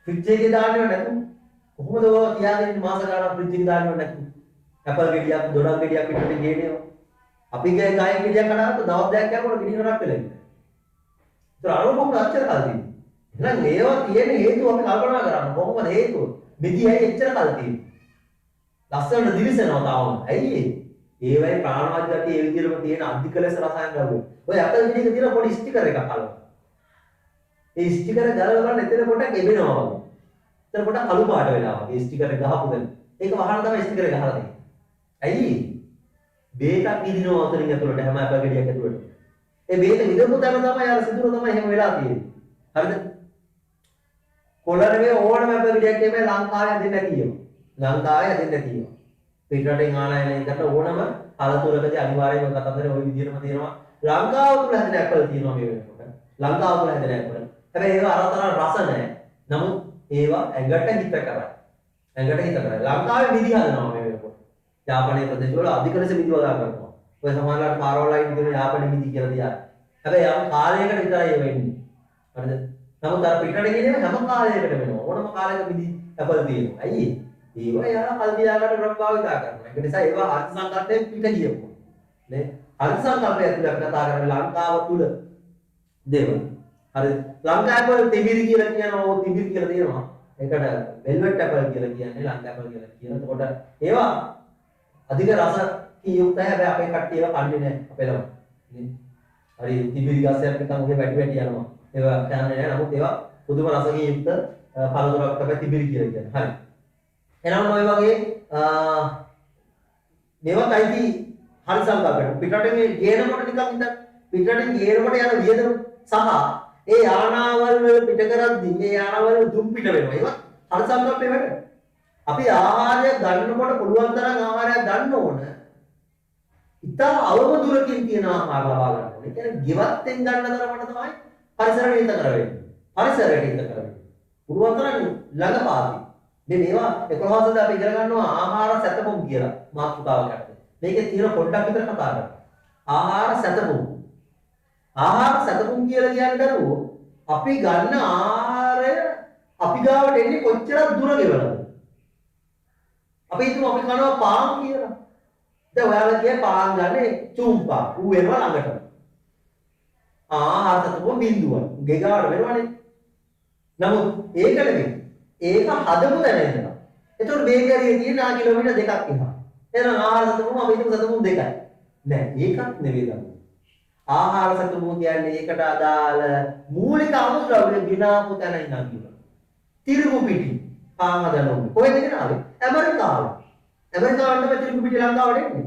ෆ්‍රිජ් එකේ දාන්නව නැතුව කොහොමද ඔය තියාගෙන ඉන්නේ මාස ගානක් ෆ්‍රිජ් එකේ දාන්නව නැතුව? ඇපල් ගෙඩියක් දොඩම් ගෙඩියක් පිටට ගේනවා. අපි ගාය ගෙඩියක් කඩාවත් දවස් දෙකක් යනකොට ගෙඩිය නරක් වෙලා ඉන්නේ. ඒතර අරමුණු අච්චර කල් තියෙන්නේ. එහෙනම් ඒවා තියෙන හේතුව අපි කල්පනා කරන්න. කොහොමද හේතුව? මිදියයි එච්චර කල් තියෙන්නේ. ලස්සනට දිලිසෙනවා තාම. ඇයි ඒ? ඒවයි ප්‍රාණවත් ගතිය ඒ විදිහටම තියෙන අධික ලෙස රසායන ද්‍රව්‍ය. ඔය ඇපල් ගෙඩියක තියෙන පොඩි ස්ටිකර් එකක් අල්ලන්න. ඒ ස්ටිකර් ගලව ගන්න එතන පොඩක් එබෙනවා වගේ. එතන පොඩක් කළු පාට වෙනවා වගේ. ඒ ස්ටිකර් එක ගහපු දැන්. ඒක වහලා තමයි ස්ටිකර් එක ගහලා තියෙන්නේ. ඇයි? බේතක් විදිනවා අතරින් ඇතුළට හැම ඇපල් ගෙඩියක් ඇතුළට. ඒ බේත විදපු තැන තමයි අර සිදුර තමයි එහෙම වෙලා තියෙන්නේ. හරිද? කොළරේ ඕනම ඇපල් ගෙඩියක් එමේ ලංකාවේ දෙන්නේ නැතිව. ලංකාවේ දෙන්නේ නැතිව. පිටරටින් ආනයන එකට ඕනම අලතුරකදී අනිවාර්යයෙන්ම කතන්දරේ ওই විදිහටම තියෙනවා. ලංකාව තුල හැදෙන ඇපල් තියෙනවා මේ වෙනකොට. ලංකාව තුල හැදෙන ඇපල්. හැබැයි ඒවා අරතරන් රස නැහැ. නමුත් ඒවා ඇඟට හිත කරයි. ඇඟට හිත කරයි. ලංකාවේ මිදි හදනවා මේ වෙනකොට. යාපනයේ ප්‍රදේශවල අධික ලෙස මිදි වගා කරනවා. ඔය සමහරවිට පාරවල් ලයින් කියන යාපනයේ මිදි කියලා තියනවා. හැබැයි යම් කාලයකට විතරයි ඒ වෙන්නේ. හරිද? නමුත් අර පිටරට කියන්නේ හැම කාලයකට වෙනවා. ඕනම කාලයක මිදි ඇපල් තියෙනවා. ඇයි ඒ? ඒවා යා කල්පියාකට ග්‍රම් භාවිතා කරනවා. ඒක නිසා ඒවා අර්ථ සංකල්පයෙන් පිට ගියපො. නේ? අර්ථ සංකල්පය ඇතුළේ අපි කතා කරන්නේ ලංකාව තුල දේවල්. හරි. ලංකාවේ තිබිරි කියලා කියනවා. ඕ තිබිරි කියලා තියෙනවා. ඒකට වෙල්වෙට් ඇපල් කියලා කියන්නේ ලංකා ඇපල් කියලා කියන. එතකොට ඒවා අධික රස යුක්තයි. හැබැයි අපේ කට්ටිය ඒවා කන්නේ නැහැ අපේ ළම. නේ? හරි තිබිරි ගස්යක් නිකන් ඔගේ වැටි වැටි යනවා. ඒවා කන්නේ නැහැ. නමුත් ඒවා පුදුම රසකින් යුක්ත පළතුරක් තමයි තිබිරි කියලා කියන්නේ. හරි. එනනම් ඔය වගේ මේවත් අයිති හරි සංකල්පයක්. පිටරටින් ගේනකොට නිකන් ඉතින් පිටරටින් ගේනකොට යන වියදම සහ ඒ යානාවල් වල පිට කරද්දී මේ යානාවල් දුම් පිට වෙනවා. ඒවත් හරි සංකල්පේ වැඩ. අපි ආහාරය ගන්නකොට පුළුවන් තරම් ආහාරයක් ගන්න ඕන. ඉතා අවම දුරකින් තියෙන ආහාර ලබා ගන්න ඕනේ. ඒ කියන්නේ ගෙවත්තෙන් ගන්න තරමට තමයි පරිසරයට හිත කර වෙන්නේ. පරිසරයට හිත කර වෙන්නේ. පුළුවන් තරම් ළඟපාතී මේවා 11 අපි ඉගෙන ගන්නවා ආහාර සැතපුම් කියලා මාතෘකාවකට. මේකේ තියෙන පොඩ්ඩක් විතර කතා කරමු. ආහාර සැතපුම්. ආහාර සැතපුම් කියලා කියන්නේ දරුවෝ අපි ගන්න ආහාරය අපි ගාවට එන්නේ කොච්චර දුර ගෙවලද? අපි හිතමු අපි කනවා පාන් කියලා. දැන් ඔයාලා කියේ පාන් ගන්නේ චුම්පා. ඌ එනවා ළඟට. ආහාර සැතපුම් බිඳුවක්. ගේ ගාවට වෙනවනේ. නමුත් ඒක නෙමෙයි. ඒක හදපු තැන ඉඳලා. එතකොට බේකරියේ තියෙන කිලෝමීටර් දෙකක් එහා. එහෙනම් ආහාර සතුම අපි හිතමු සතුම දෙකයි. නෑ ඒකත් නෙවෙයි ගන්න. ආහාර සතුම කියන්නේ ඒකට අදාළ මූලික අමුද්‍රව්‍ය ගිනාපු තැන ඉඳන් කියලා. තිරුපු පිටි පාන් හදන්න ඕනේ. කොහෙද ගෙනාවේ? ඇමරිකාවේ. ඇමරිකාවෙන් තමයි තිරුපු පිටි ලංකාවට එන්නේ.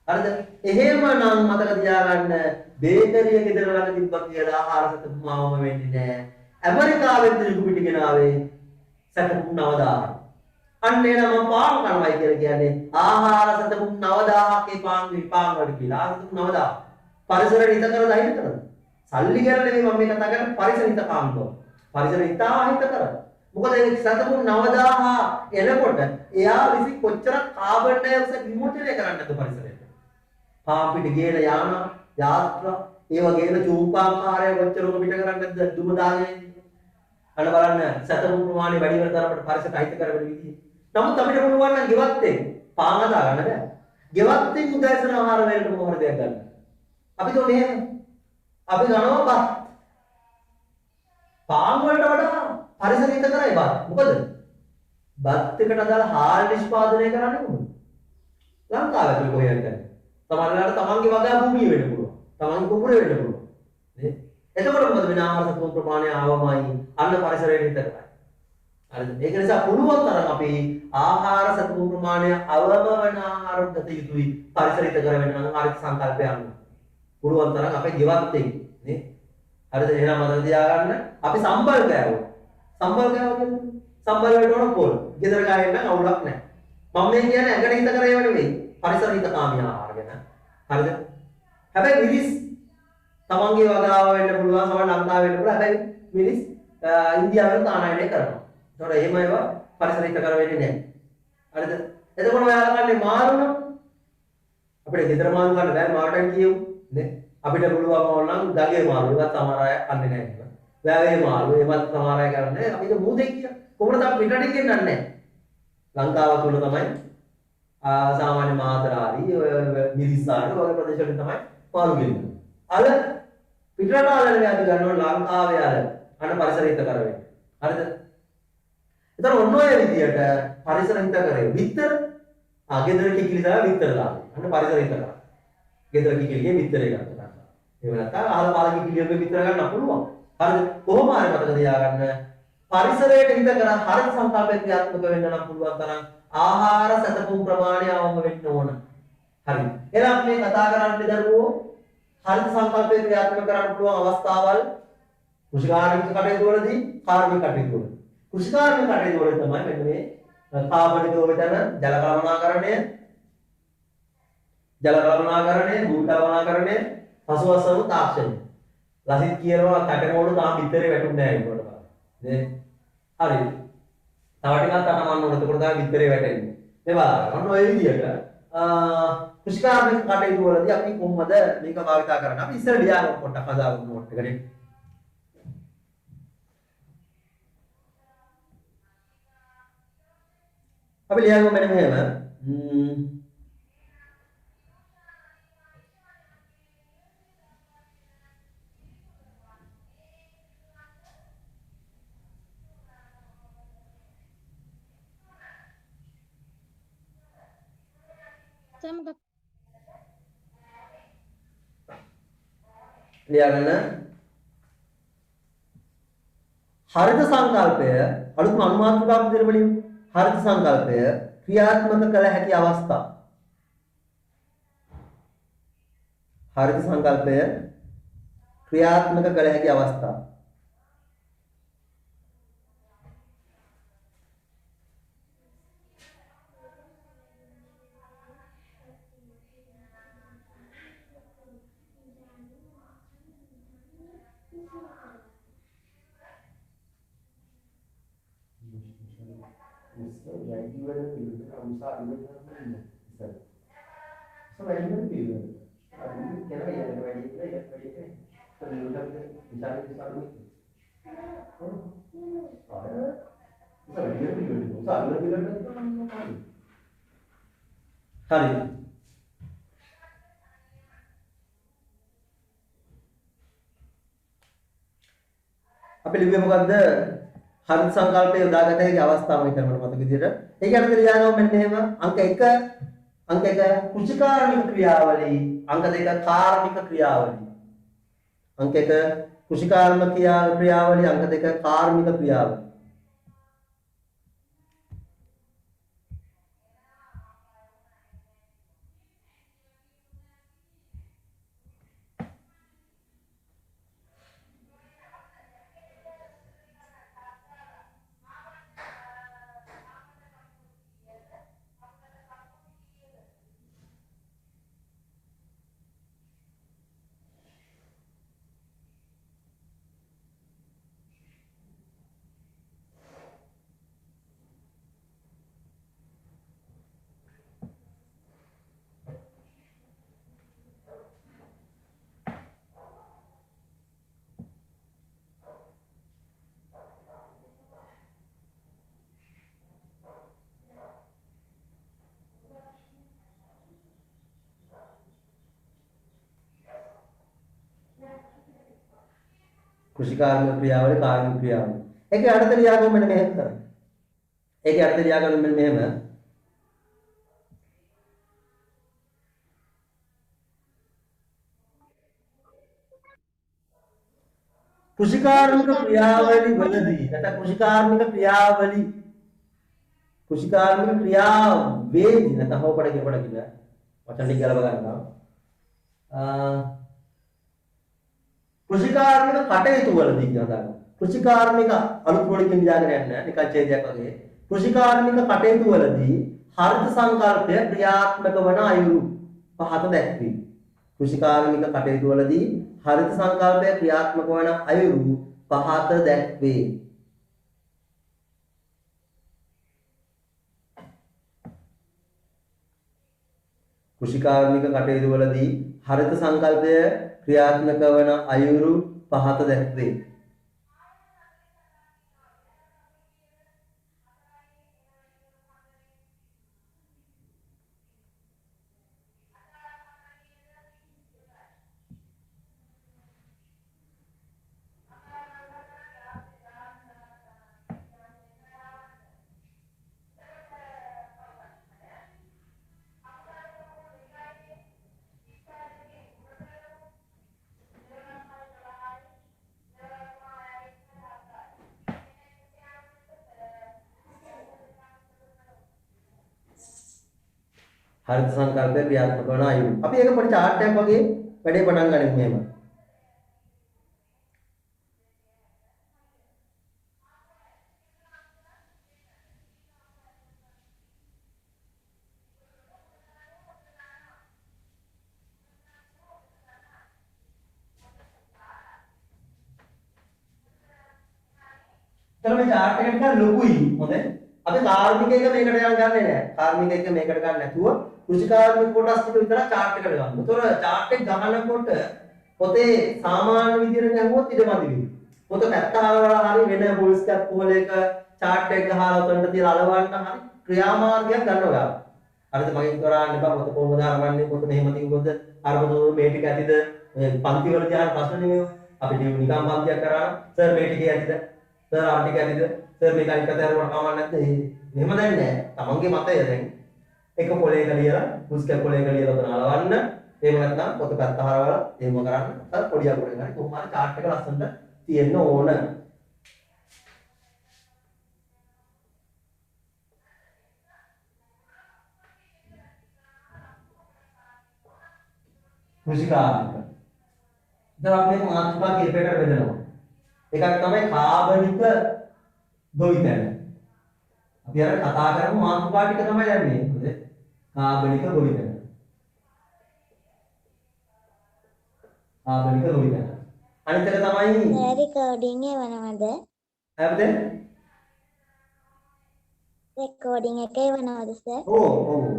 හරිද? එහෙමනම් මතක තියාගන්න බේකරියේ ගෙදර ළඟ තිබ්බා කියලා ආහාර සතුම මාවම වෙන්නේ නෑ. ඇමරිකාවෙන් තිරුපු පිටි ගෙනාවේ සැතපුම් 9000. අන්න එනම පාන් කනවයි කියලා කියන්නේ ආහාර සැතපුම් 9000ක පාන් වල කියලා. සැතපුම් 9000. පරිසරයට හිත කරලා හිත කරලා. සල්ලි ගැන නෙමෙයි මම මේ කතා කරන්නේ පරිසර හිත කාම්බව. පරිසර හිතා හිත කරලා. මොකද ඒ සැතපුම් 9000 එනකොට එයා විසි කොච්චර කාබන් ඩයොක්සයිඩ් විමෝචනය කරන්නද පරිසරයට. පාන් පිට ගේන යාත්‍රා ඒ වගේම චූම්පාකාරය කොච්චර පිට කරන්නද දුම දාගෙන අන්න බලන්න සතපුම් ප්‍රමාණය වැඩි වෙන තරමට පරිසරයට අහිත කරගෙන විදිහ. නමුත් අපිට පුළුවන් නම් ගෙවත්තෙන් පාන් හදා ගන්න බෑ. ගෙවත්තෙන් උදෑසන ආහාර වලට මොහොර දෙයක් ගන්න. අපි තෝ මෙහෙම අපි ගන්නවා බත්. පාන් වලට වඩා පරිසරයට කරයි බත්. මොකද බත් එකට අදාළ හාල් නිෂ්පාදනය කරන්නේ කොහොමද? ලංකාවේ ඇතුළේ කොහෙන්ද? තමන්ලාට තමන්ගේ වගා භූමිය වෙන්න පුළුවන්. තමන්ගේ කුඹුරේ වෙන්න පුළුවන්. නේ? එතකොට මොකද වෙන ආහාර සතුම් ප්‍රමාණය ආවමයි අන්න පරිසරයට හිත කරයි. හරිද? ඒක නිසා පුළුවන් තරම් අපි ආහාර සතුම් ප්‍රමාණය අවම වෙන ආහාර ගත යුතුයි පරිසරයට කරවෙන්න නම් ආර්ථික සංකල්පය අනුව. පුළුවන් තරම් අපේ ගෙවත්තේ නේ. හරිද? එහෙනම් මතක තියාගන්න අපි සම්බල් කෑවොත් සම්බල් ගාවද? සම්බල් වලට ඕන පොල්. ගෙදර ගාවෙන් නම් අවුලක් නැහැ. මම මේ කියන්නේ ඇඟට හිත කරේව නෙවෙයි. පරිසර හිතකාමී ආහාර ගැන. හරිද? හැබැයි මිරිස් තමන්ගේ වගාව වෙන්න පුළුවන්, සමහර ලංකාව වෙන්න පුළුවන්. හැබැයි මිරිස් ඉන්දියාවෙන් තානායනය කරනවා. ඒතකොට එහෙම ඒවා පරිසර හිතකර වෙන්නේ නැහැ. හරිද? එතකොට ඔයාලා කන්නේ මාළු නම් අපිට ගෙදර මාළු ගන්න බෑ මාළටන් කියමු නේ. අපිට පුළුවන් ඕනනම් ගගේ මාළු ඒවත් සමහර අය කන්නේ නැහැ කියලා. වැවේ මාළු ඒවත් සමහර අය කරන්නේ. අපිට මූදේ කිය. කොහොමද අපි පිටට ගෙන්නන්නේ නැහැ. ලංකාව තුල තමයි සාමාන්‍ය මාතරාරි මිරිස්සාරි වගේ ප්‍රදේශ වලින් තමයි මාළු ගෙන්නන්නේ. අල පිටරට ආලන ව්‍යාධි ගන්නවා ලංකාවේ අල අන්න පරිසර හිත කර වෙන්නේ. හරිද? එතන ඔන්න ඔය විදියට පරිසර හිත කරේ. විතර ගෙදර කිකිලි දාලා විතර දානවා. අන්න පරිසර හිත කරා. ගෙදර කිකිලිගේ විතරේ ගන්නවා. එහෙම නැත්නම් අහල පාල කිකිලියගේ විතර ගන්න පුළුවන්. හරිද? කොහොම හරි මතක තියාගන්න පරිසරයට හිත කරා හරිත සංකල්පයක් ක්‍රියාත්මක වෙන්න නම් පුළුවන් තරම් ආහාර සැතපුම් ප්‍රමාණය අවම වෙන්න ඕන. හරි. එහෙනම් මේ කතා කරන්නේ දරුවෝ හරිත සංකල්පයක් ක්‍රියාත්මක කරන්න පුළුවන් අවස්ථාවල් කෘෂිකාර්මික කටයුතු වලදී කාර්මික කටයුතු වල. කෘෂිකාර්මික කටයුතු වල තමයි මෙන්න මේ කාබනික විතර ජල කළමනාකරණය, භූමික කළමනාකරණය, පසුවසවු තාක්ෂණය. ලසිත් කියනවා කටමෝඩු තාම පිටරේ වැටුන්නේ නැහැ ඒකට බලන්න. නේ? හරි. තව ටිකක් අතමන්න ඕන. එතකොට තමයි පිටරේ වැටෙන්නේ. මේ බලන්න. ඔන්න ඔය විදිහට කෘෂිකාර්මික කටයුතු වලදී අපි කොහොමද මේක භාවිතා කරන්නේ? අපි ඉස්සර ලියාගමු පොඩ්ඩක් හදාගමු නෝට් එකනේ. අපි ලියාගමු මෙන්න මෙහෙම. ලියාගන්න හරිත සංකල්පය අලුත්ම අනුමාත්‍රකාවක් විදිහට බලමු. හරිත සංකල්පය ක්‍රියාත්මක කළ හැකි අවස්ථා. හරිත සංකල්පය ක්‍රියාත්මක කළ හැකි අවස්ථා. හරි. අපි ලිව්වේ මොකද්ද? හරිත සංකල්පයේ උදාගත හැකි අවස්ථාව විතර මට මතක විදිහට. ඒක අරගෙන ලියනවා මෙන්න මෙහෙම. අංක 1 කෘෂිකාර්මික ක්‍රියාවලිය, අංක 2 කාර්මික ක්‍රියාවලිය. අංක 1 කෘෂිකාර්මික ක්‍රියාවලිය, අංක 2 කාර්මික ක්‍රියාවලිය. කෘෂිකාර්මික ක්‍රියාවලිය, කාර්මික ක්‍රියාවලිය. ඒකේ අර්ථය ලියාගමු මෙන්න මෙහෙම කරන්න. ඒකේ අර්ථය ලියාගමු මෙන්න මෙහෙම. කෘෂිකාර්මික ක්‍රියාවලිය වලදී නැත්නම් කෘෂිකාර්මික ක්‍රියාවේදී නැත්නම් හොපඩ කියපඩ කියලා වචන ටික ගලව ගන්නවා. කෘෂිකාර්මික කටයුතු වලදී කියනවා. කෘෂිකාර්මික අලුත් වලින් ලියාගෙන යන්න නිකන් ඡේදයක් වගේ කෘෂිකාර්මික කටයුතු වලදී හරිත සංකල්පය ක්‍රියාත්මක වන අයුරු පහත දැක්වේ. කෘෂිකාර්මික කටයුතු වලදී හරිත සංකල්පය ක්‍රියාත්මක වන අයුරු පහත දැක්වේ. කෘෂිකාර්මික කටයුතු වලදී හරිත සංකල්පය ක්‍රියාත්මක වන අයුරු පහත දැක්වේ. හරිත සංකල්පය ක්‍රියාත්මක වන අයුරු. අපි ඒක පොඩි chart එකක් වගේ වැඩේ පටන් ගනිමු මෙහෙම. මේ chart එක නිකන් ලොකුයි. හොඳයි. අපි කාර්මික එක මේකට යන්න ගන්නේ නැහැ. කාර්මික එක මේකට ගන්න නැතුව කෘෂිකාර්මික කොටස් ටික විතර chart එකට ගන්න. ඒතොර chart එක ගහනකොට පොතේ සාමාන්‍ය විදිහට ගහුවොත් ඉඩමදි වෙයි. පොත පැත්ත හරවලා හරි වෙන බෝල්ස් කැප් පොලේක chart එක ගහලා උතන්ට තියලා අලවන්න හරි ක්‍රියාමාර්ගයක් ගන්න ඔයාලා. හරිද මගෙන් කරන්නේ බා පොත කොහොමද හරවන්නේ පොත මෙහෙම තියුවොත් අර පොත මේ ටික ඇතිද පන්ති වල තියන ප්‍රශ්න නෙමෙයි. අපි නිකම් පන්තියක් කරා සර් මේ ටික ඇතිද සර් ආ ටික ඇතිද සර් මේක අනිත් පැත්තට හරවන්න කමක් නැද්ද? එහෙම දැන් නෑ. තමන්ගේ මතය දැන් එක පොලේක ලියලා බුස් කැප් පොලේක ලියලා උතන අලවන්න. එහෙම නැත්නම් පොත පැත්ත හරවලා එහෙම කරන්න. අර පොඩි අකුරෙන් හරි කොහොම හරි chart එක ලස්සනට තියෙන්න ඕන. කෘෂිකාර්මික. දැන් අපි මේ මාතෘකා කීපයකට බෙදනවා. එකක් තමයි කාබනික ගොවිතැන. අපි අර කතා කරමු මාතෘකා ටික තමයි දැන් මේ. හොඳ. කාබනික ගොවිතැන. කාබනික ගොවිතැන. අනිත් එක තමයි රෙකෝඩින් එවනවද? හැමද? රෙකෝඩින් එක එවනවද සර්? ඔව්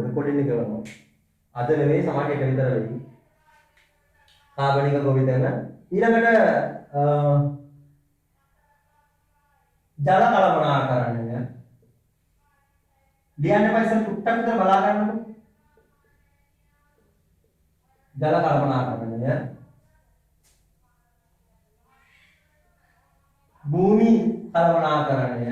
රෙකෝඩින් එක කරනවා. අද නෙවෙයි සමහර එක විතර වෙයි. කාබනික ගොවිතැන. ඊළඟට ජල කළමනාකරණය. ලියන්න පයිසල් ටුක්ටක් විතර බලා ගන්නකො. ජල කළමනාකරණය. භූමි කළමනාකරණය.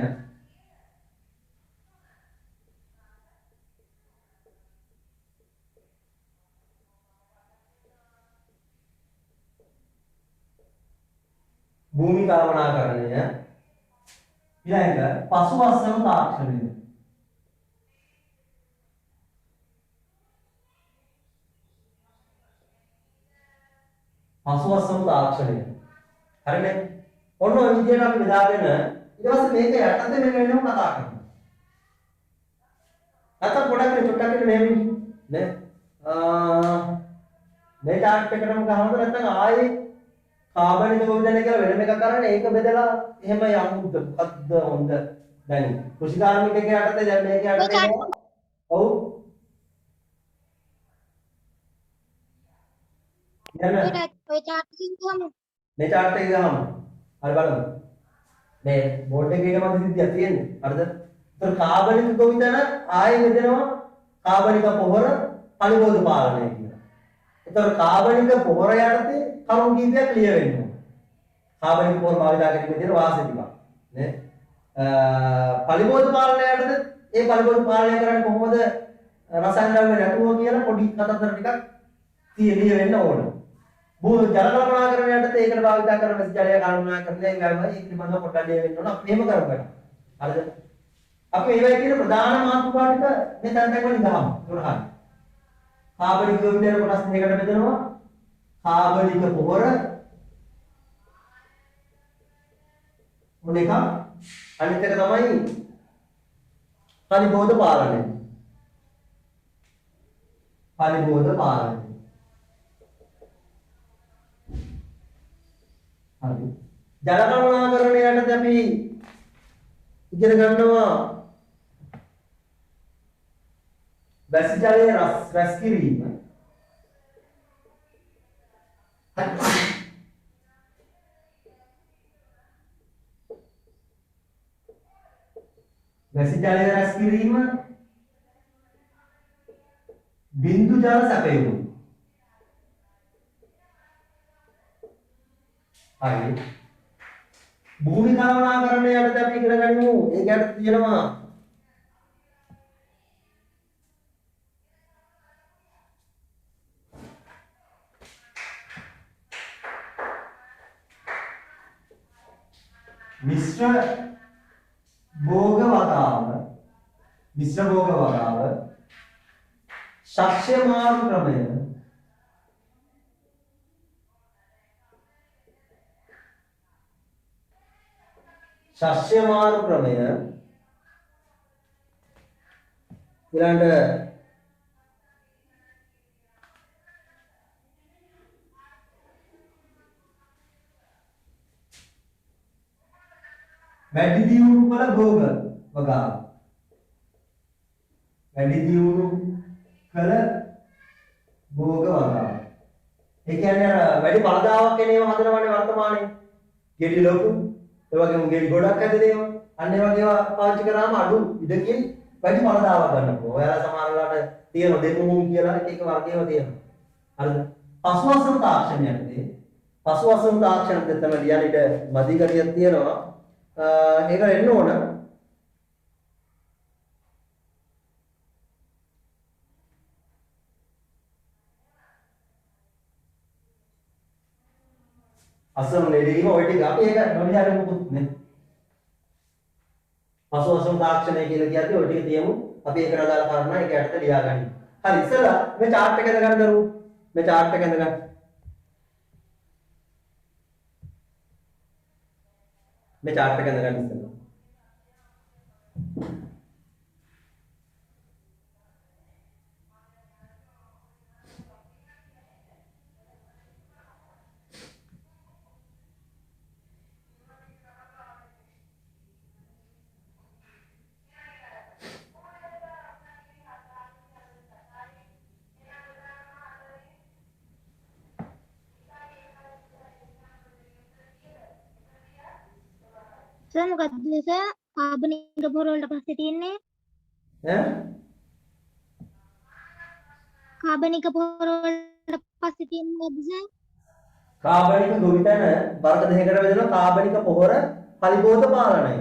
භූමි කළමනාකරණය. ඊළඟ පසුවස්සන තාක්ෂණය. පසුවස්සන තාක්ෂණය. හරිනේ? ඔන්න ඔය විදිහට අපි බෙදාගෙන ඊට පස්සේ මේක යටතේ මෙන්න වෙනම කතා කරනවා. නැත්නම් පොඩක් චුට්ටක් මෙහෙම නේ මේ chart එකටම ගහනවද නැත්නම් ආයේ කාබනික ගොවිතැන කියලා වෙනම එකක් කරන්න ඒක බෙදලා එහෙම යමුද මොකද්ද හොඳ දැන් කෘෂිකාර්මික එක යටතේ දැන් මේක යටතේ ඔව් යන්න ඔය chart එකකින් ගහමු. මේ chart එක ගහමු හරි බලමු මේ බෝඩ් එකේ ඊට මැද සිද්ධියක් තියෙන්නේ හරිද ඒතර කාබනික ගොවිතැන ආයේ බෙදෙනවා කාබනික පොහොර පරිබෝධ පාලනය කියලා. ඒතර කාබනික පොහොර යටතේ කරුණු කීපයක් ලිය වෙනවා. කාබනික පොහොර භාවිතා කිරීම විදිහට වාසය ටිකක් නේ. පරිබෝධ පාලනයටද ඒ පරිබෝධ පාලනය කරන්නේ කොහොමද රසායන ද්‍රව්‍ය නැතුව කියලා පොඩි කතන්දර ටිකක් ලිය වෙන්න ඕන. ජල කළමනාකරණයටද ඒකට භාවිත කරන ජලය කළමනාකරණය ගාම ඒ පිළිබඳව පොඩ්ඩක් ලිය වෙන්න ඕන. අපි එහෙම කරගන්න. හරිද? අපි ඒවයි කියන ප්‍රධාන මාතෘකා ටික මේ තැන් වලින් ගහමු. උදාහරණ. කාබනික ගොවිතැන කොටස් දෙකකට බෙදනවා. කාබනික පොහොර ඔන්න එක අනිත් එක තමයි පරිබෝධ පාලනය. පරිබෝධ පාලනය. හරි. ජල කළමනාකරණයට අපි ඉගෙන ගන්නවා වැසි ජලයේ රැස් කිරීම. වැසි ජලය රැස් කිරීම බින්දු ජල සැපයීම. හරි. භූමි කළමනාකරණයට අපි ඉගෙන ගනිමු. ඒකට තියෙනවා මිශ්‍ර භෝග වගාව, මිශ්‍ර භෝග වගාව, ශක්ෂ්‍ය මාරු ක්‍රමය, ශක්ෂ්‍ය මාරු ක්‍රමය, ඊළඟට වැඩි දියුණු කළ භෝග වගාව, වැඩි දියුණු කළ භෝග වගාව. ඒ කියන්නේ අර වැඩි පළදාවක් එන ඒවා හදනවනේ වර්තමානයේ. ගෙඩි ලොකු, ඒ වගේම ගෙඩි ගොඩක් ඇති දේවල්. අන්න ඒ වගේ ඒවා පාවිච්චි කරාම අඩු ඉඩකින් වැඩි පළදාවක් ගන්න පුළුවන්. ඔයාලා සමහර වෙලාවට තියෙන දෙමුම් කියලා එක එක වර්ගයව තියෙනවා. හරිද? පසුවසන තාක්ෂණයක්දී පසුවසන තාක්ෂණයත් තමයි ලියන ඉඩ මදි ගතියක් තියෙනවා. ඒක එන්න ඕන. අසම් ලෙඩීම ඔය ටික අපි ඒක නොලියන්නේ මොකුත් නේ. පසුවසන තාක්ෂණය කියලා කියද්දි ඔය ටික තියමු. අපි ඒකට අදාළ කාරණා ඒක යටතේ ලියාගනිමු. හරි ඉස්සෙල්ලා මේ chart එක ඉඳ ගන්න දරුවෝ. මේ chart එක ඉඳ ගන්න. මේ chart එක ඉඳ ගන්න ඉස්සෙල්ලා. සර් මොකක්ද සර් කාබනික පොර වලට පස්සේ තියෙන්නේ ඈ කාබනික පොර වලට පස්සේ තියෙන්නේ සර් කාබනික ගොවිතැන වර්ග දෙකකට බෙදෙනවා. කාබනික පොහොර පරිබෝධ පාලනය.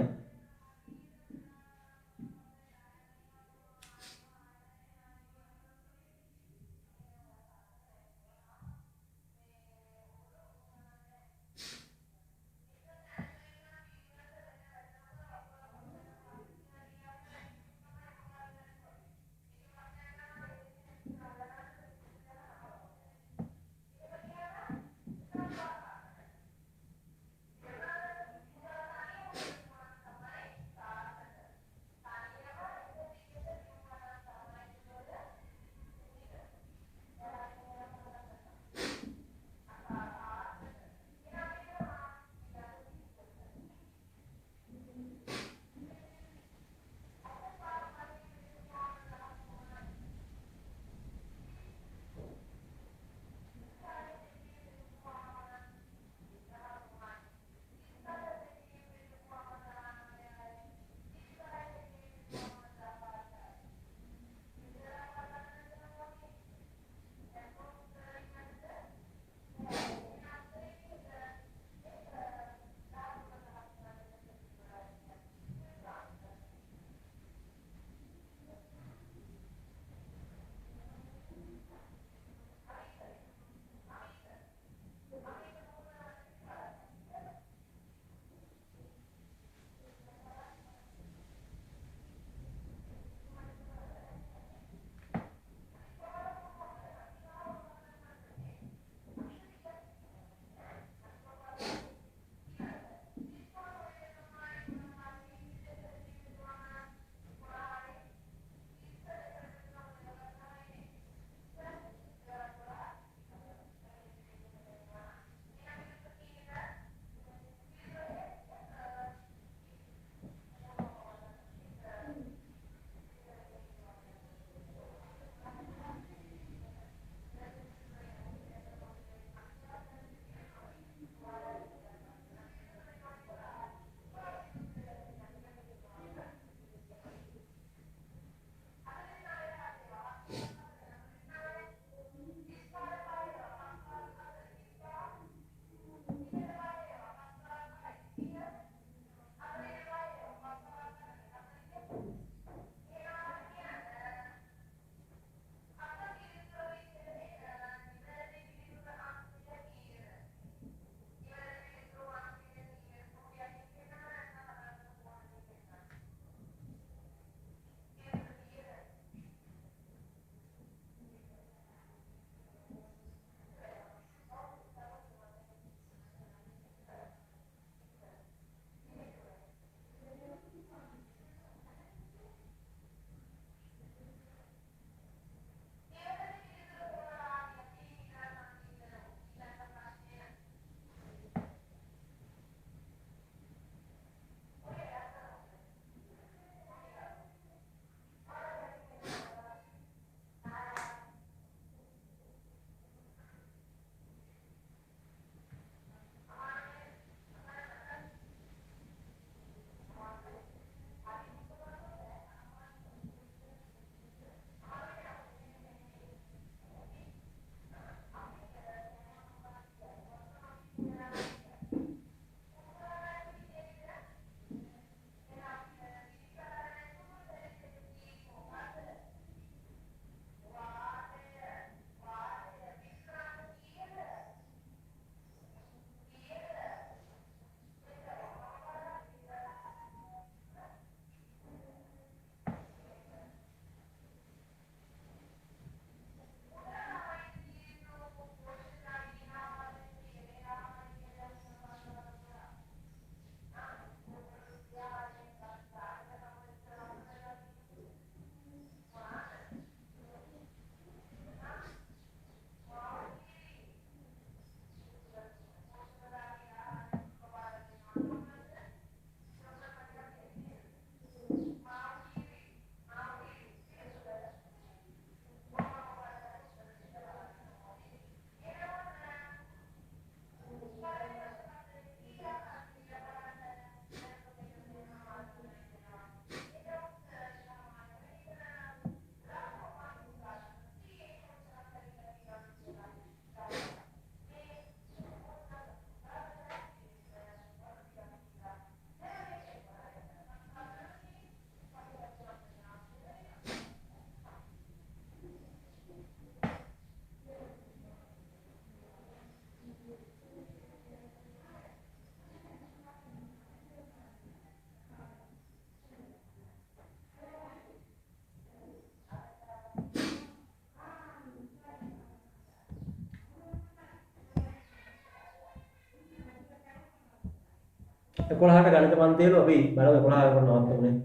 11ට ගණිත පන්තියේලු අපි බලමු 11 කරනවත් උනේ.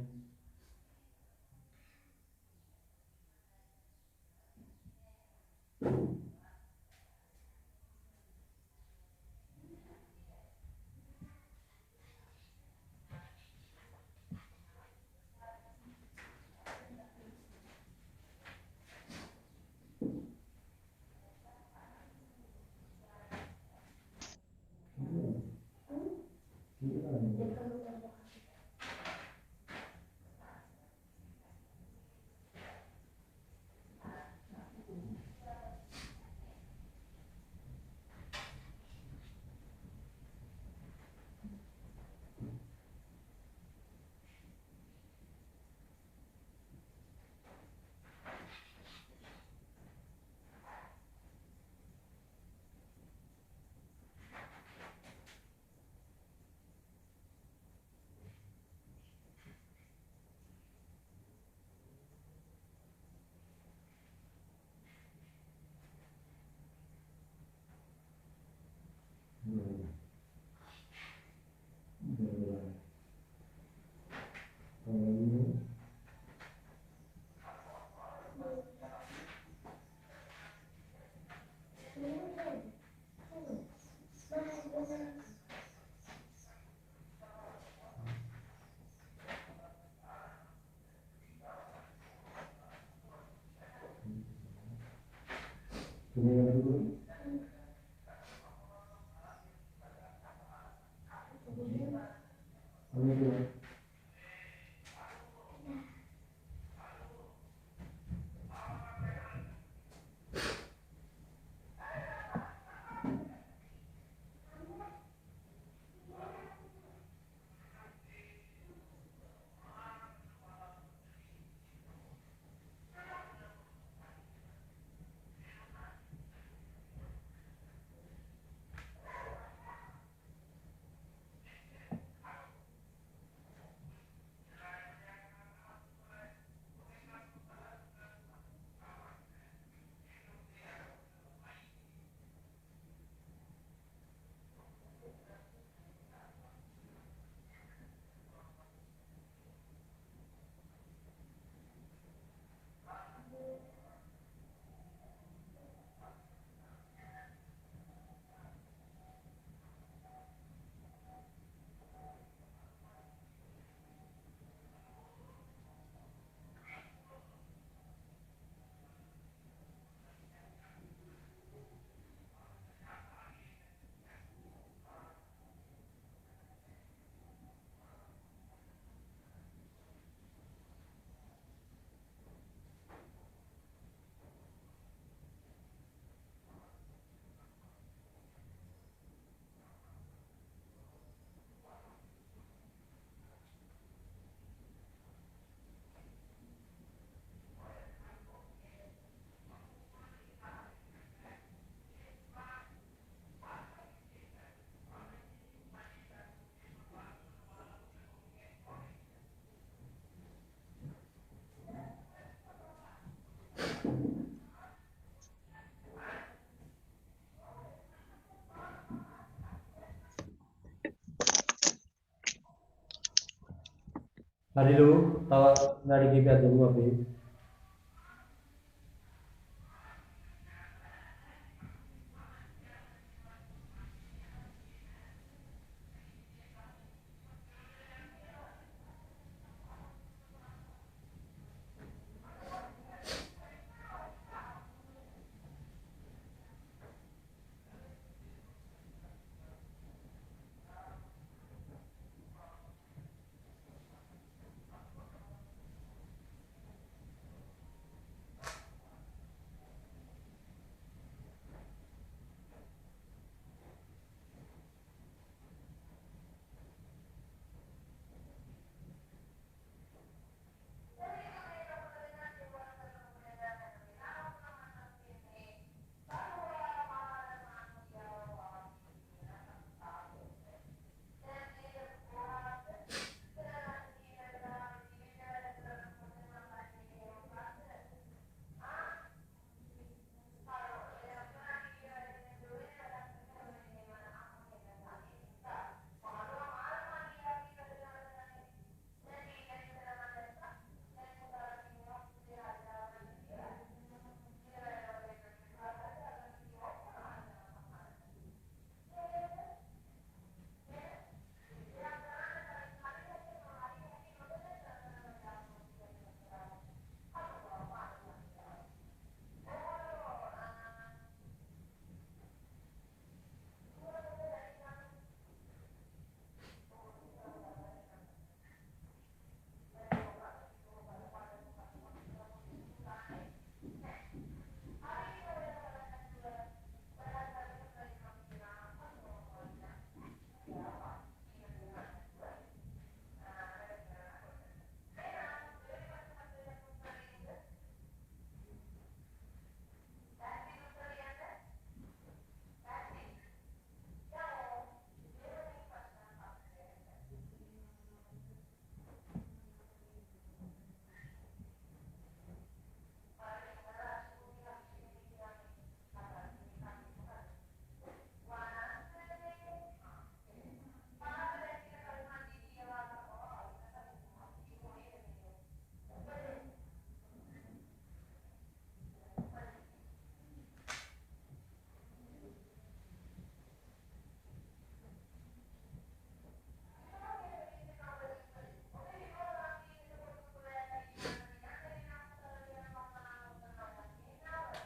හරිලු තව විනාඩි කිහිපයක් දෙමු අපි.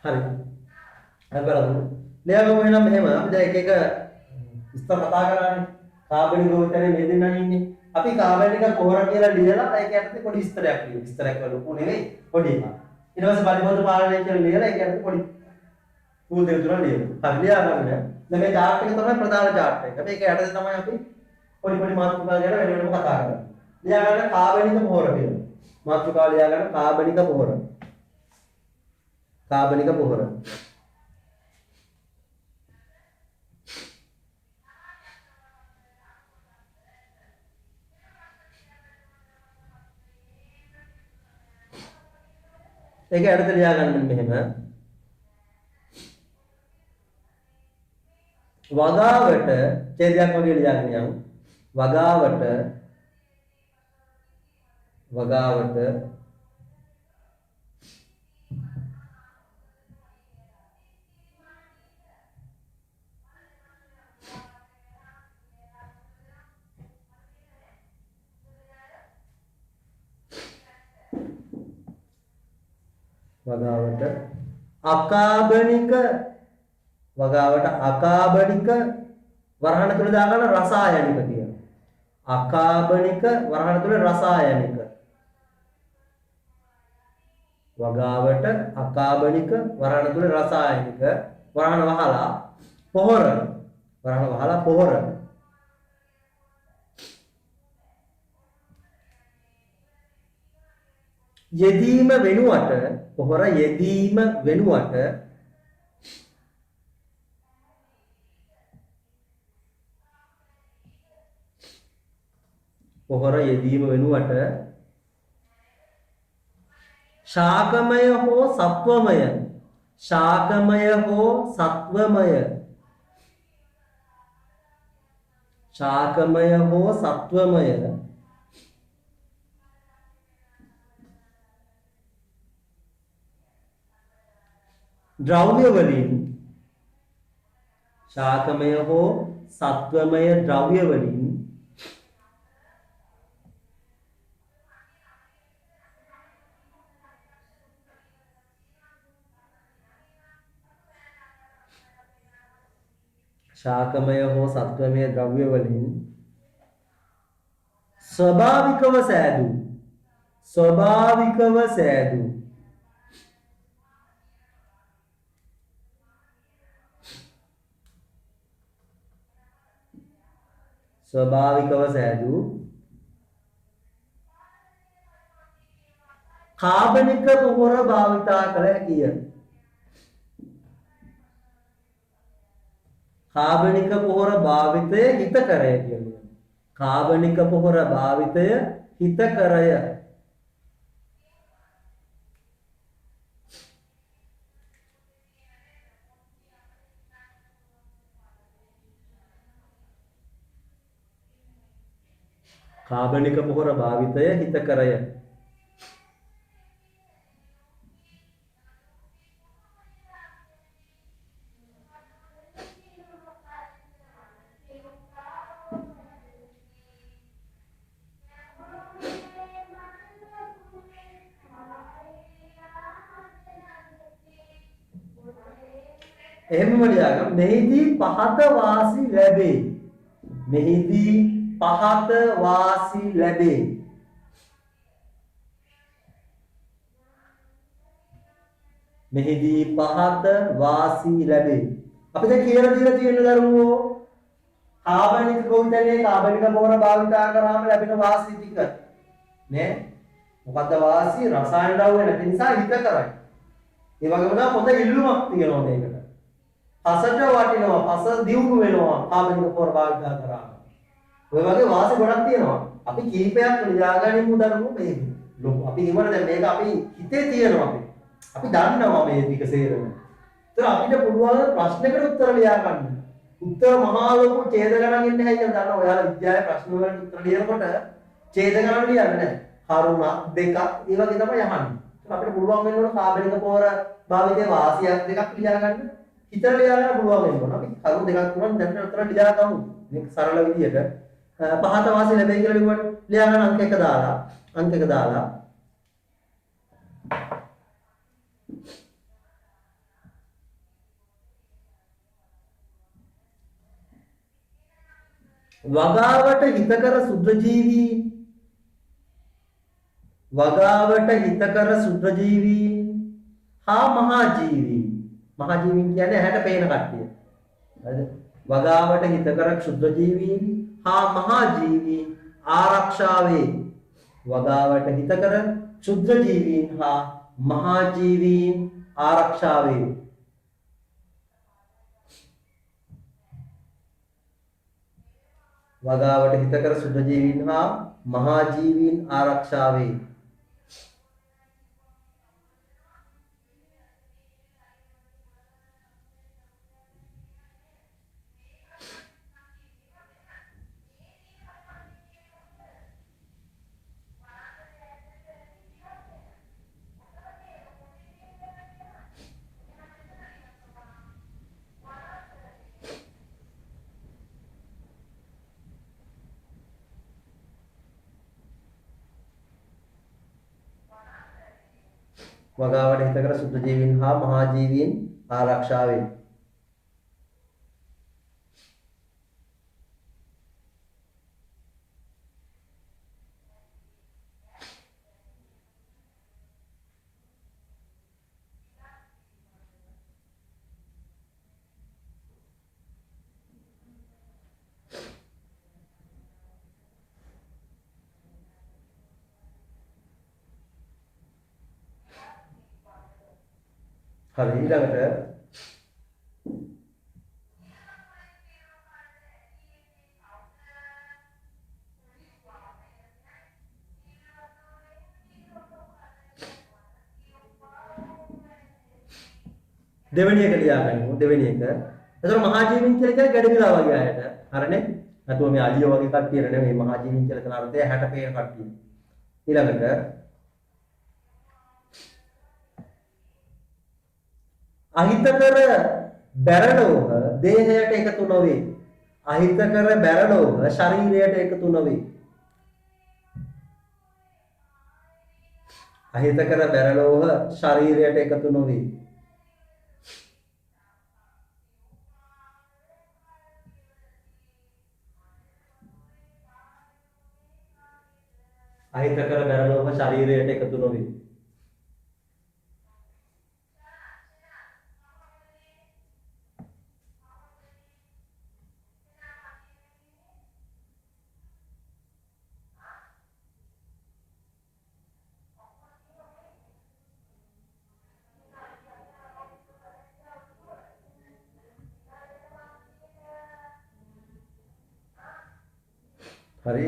හරි. අපරාධ. ලියාගමු එහෙනම් මෙහෙම අපි දැන් එක විස්තර කතා කරානේ. කාබනික ගෝචරයේ මේ දෙන්නා ඉන්නේ. අපි කාබනික පොහොර කියලා ලියලා ඒක යටතේ පොඩි විස්තරයක් ලියමු. විස්තරයක් ලොකු නෙවෙයි පොඩි එකක්. ඊට පස්සේ පරිබෝධ පාලනය කියලා ලියලා ඒක යටතේ පොඩි ටූල් දෙක තුනක් ලියමු. හරි ලියා ගන්න. දැන් මේ chart එක තමයි ප්‍රධාන chart එක. මේක යටතේ තමයි අපි පොඩි පොඩි මාතෘකා ගැන වෙන වෙනම කතා කරන්නේ. ලියා ගන්න කාබනික පොහොර කියලා. මාතෘකාව ලියා ගන්න කාබනික පොහොර. කාබනික පොහොර. ඒක යටතේ ලියා ගන්න මෙහෙම. වගාවට ඡේදයක් වගේ ලියාගෙන යමු. වගාවට අකාබනික වරහණ තුල දාගන්න රසායනික කියන. අකාබනික වරහණ තුල රසායනික. වගාවට අකාබනික වරහණ තුල රසායනික වරහණ වහලා පොහොර. වරහණ වහලා පොහොර. යෙදීම වෙනුවට පොහොර යෙදීම වෙනුවට ශාකමය හෝ සත්වමය ද්‍රව්‍ය වලින් ශාකමය හෝ සත්වමය ද්‍රව්‍ය වලින් ස්වභාවිකව සෑදූ කාබනික පොහොර භාවිතා කළ හැකිය. කාබනික පොහොර භාවිතය හිතකරය කියන්නේ. කාබනික පොහොර භාවිතය හිතකරය. කාබනික පොහොර භාවිතය හිතකරය. එහෙමම ලියාගන්න. මෙහිදී පහත වාසි ලැබේ. මෙහිදී පහත වාසි ලැබේ. මෙහිදී පහත වාසි ලැබේ. අපි දැන් කියලා දීලා තියෙන දරුවෝ කාබනික ගොවිතැනේ කාබනික පොහොර භාවිතා කරාම ලැබෙන වාසි ටික නේ. මොකද්ද වාසි? රසායන ද්‍රව්‍ය නැති නිසා හිත කරයි. ඒ වගේම තමයි පොත ඉල්ලුමක් තියෙනවා මේකට. පසට වටිනවා, පස දියුණු වෙනවා කාබනික පොහොර භාවිතා කරාම. ඔය වගේ වාසි ගොඩක් තියෙනවා. අපි කීපයක් ලියාගනිමු දරුවෝ මේ. අපි හිමර දැන් මේක අපි හිතේ තියෙනවා අපි දන්නවා මේ ටික සේරම. ඒතර අපිට පුළුවන් ප්‍රශ්නයකට උත්තර ලියා ගන්න. උත්තර මහා ලොකු ඡේද ගණන් ඉන්නේ නැහැ කියලා දන්නවා. ඔයාලා විද්‍යාවේ ප්‍රශ්න වලට උත්තර ලියනකොට ඡේද ගණන් ලියන්නේ නැහැ. කරුණ දෙකක් ඒ වගේ තමයි යහන්නේ. ඒතර අපිට පුළුවන් වෙනවනේ කාබනික පොහොර භාවිතයේ වාසියක් දෙකක් ලියා ගන්න. හිතට ලියා ගන්න පුළුවන් වෙනවා. අපි කරුණ දෙකක් තුනක් දැන් උත්තර ලියා ගමු. මේක සරල විදියට පහත වාසිය ලැබෙයි කියලා ලියුවට ලියා ගන්න අංක 1 දාලා වගාවට හිතකර සුද්ධජීවීන් වගාවට හිතකර සුද්ධජීවීන් හා මහාජීවීන් මහාජීවීන් කියන්නේ ඇහැට පේන කට්ටිය හරිද වගාවට හිතකර සුද්ධජීවීන් හා මහාජීවීන් ආරක්ෂාවේ වගාවට හිතකර සුද්ධජීවීන් හා මහාජීවීන් ආරක්ෂාවේ වගාවට හිතකර සුද්ධජීවීන් හා මහාජීවීන් ආරක්ෂාවේ වගාවට හිතකර සුද්ධජීවීන් හා මහාජීවීන් ආරක්ෂාවේ හරි ඊළඟට දෙවෙනි එක ලියා ගනිමු දෙවෙනි එක. එතකොට මහාජීවීන් කියලා කියන්නේ ගැඩවිලා වගේ අයට. හරිනේ? නැතුව මේ අලියෝ වගේ කට්ටියට නෙමෙයි මහාජීවීන් කියලා කරන අර්ථය 60 පේන කට්ටිය. ඊළඟට අහිතකර බැරලෝහ දේහයට එකතු නොවේ. අහිතකර බැරලෝහ ශරීරයට එකතු නොවේ. අහිතකර බැරලෝහ ශරීරයට එකතු නොවේ. අහිතකර බැරලෝහ ශරීරයට එකතු නොවේ. හරි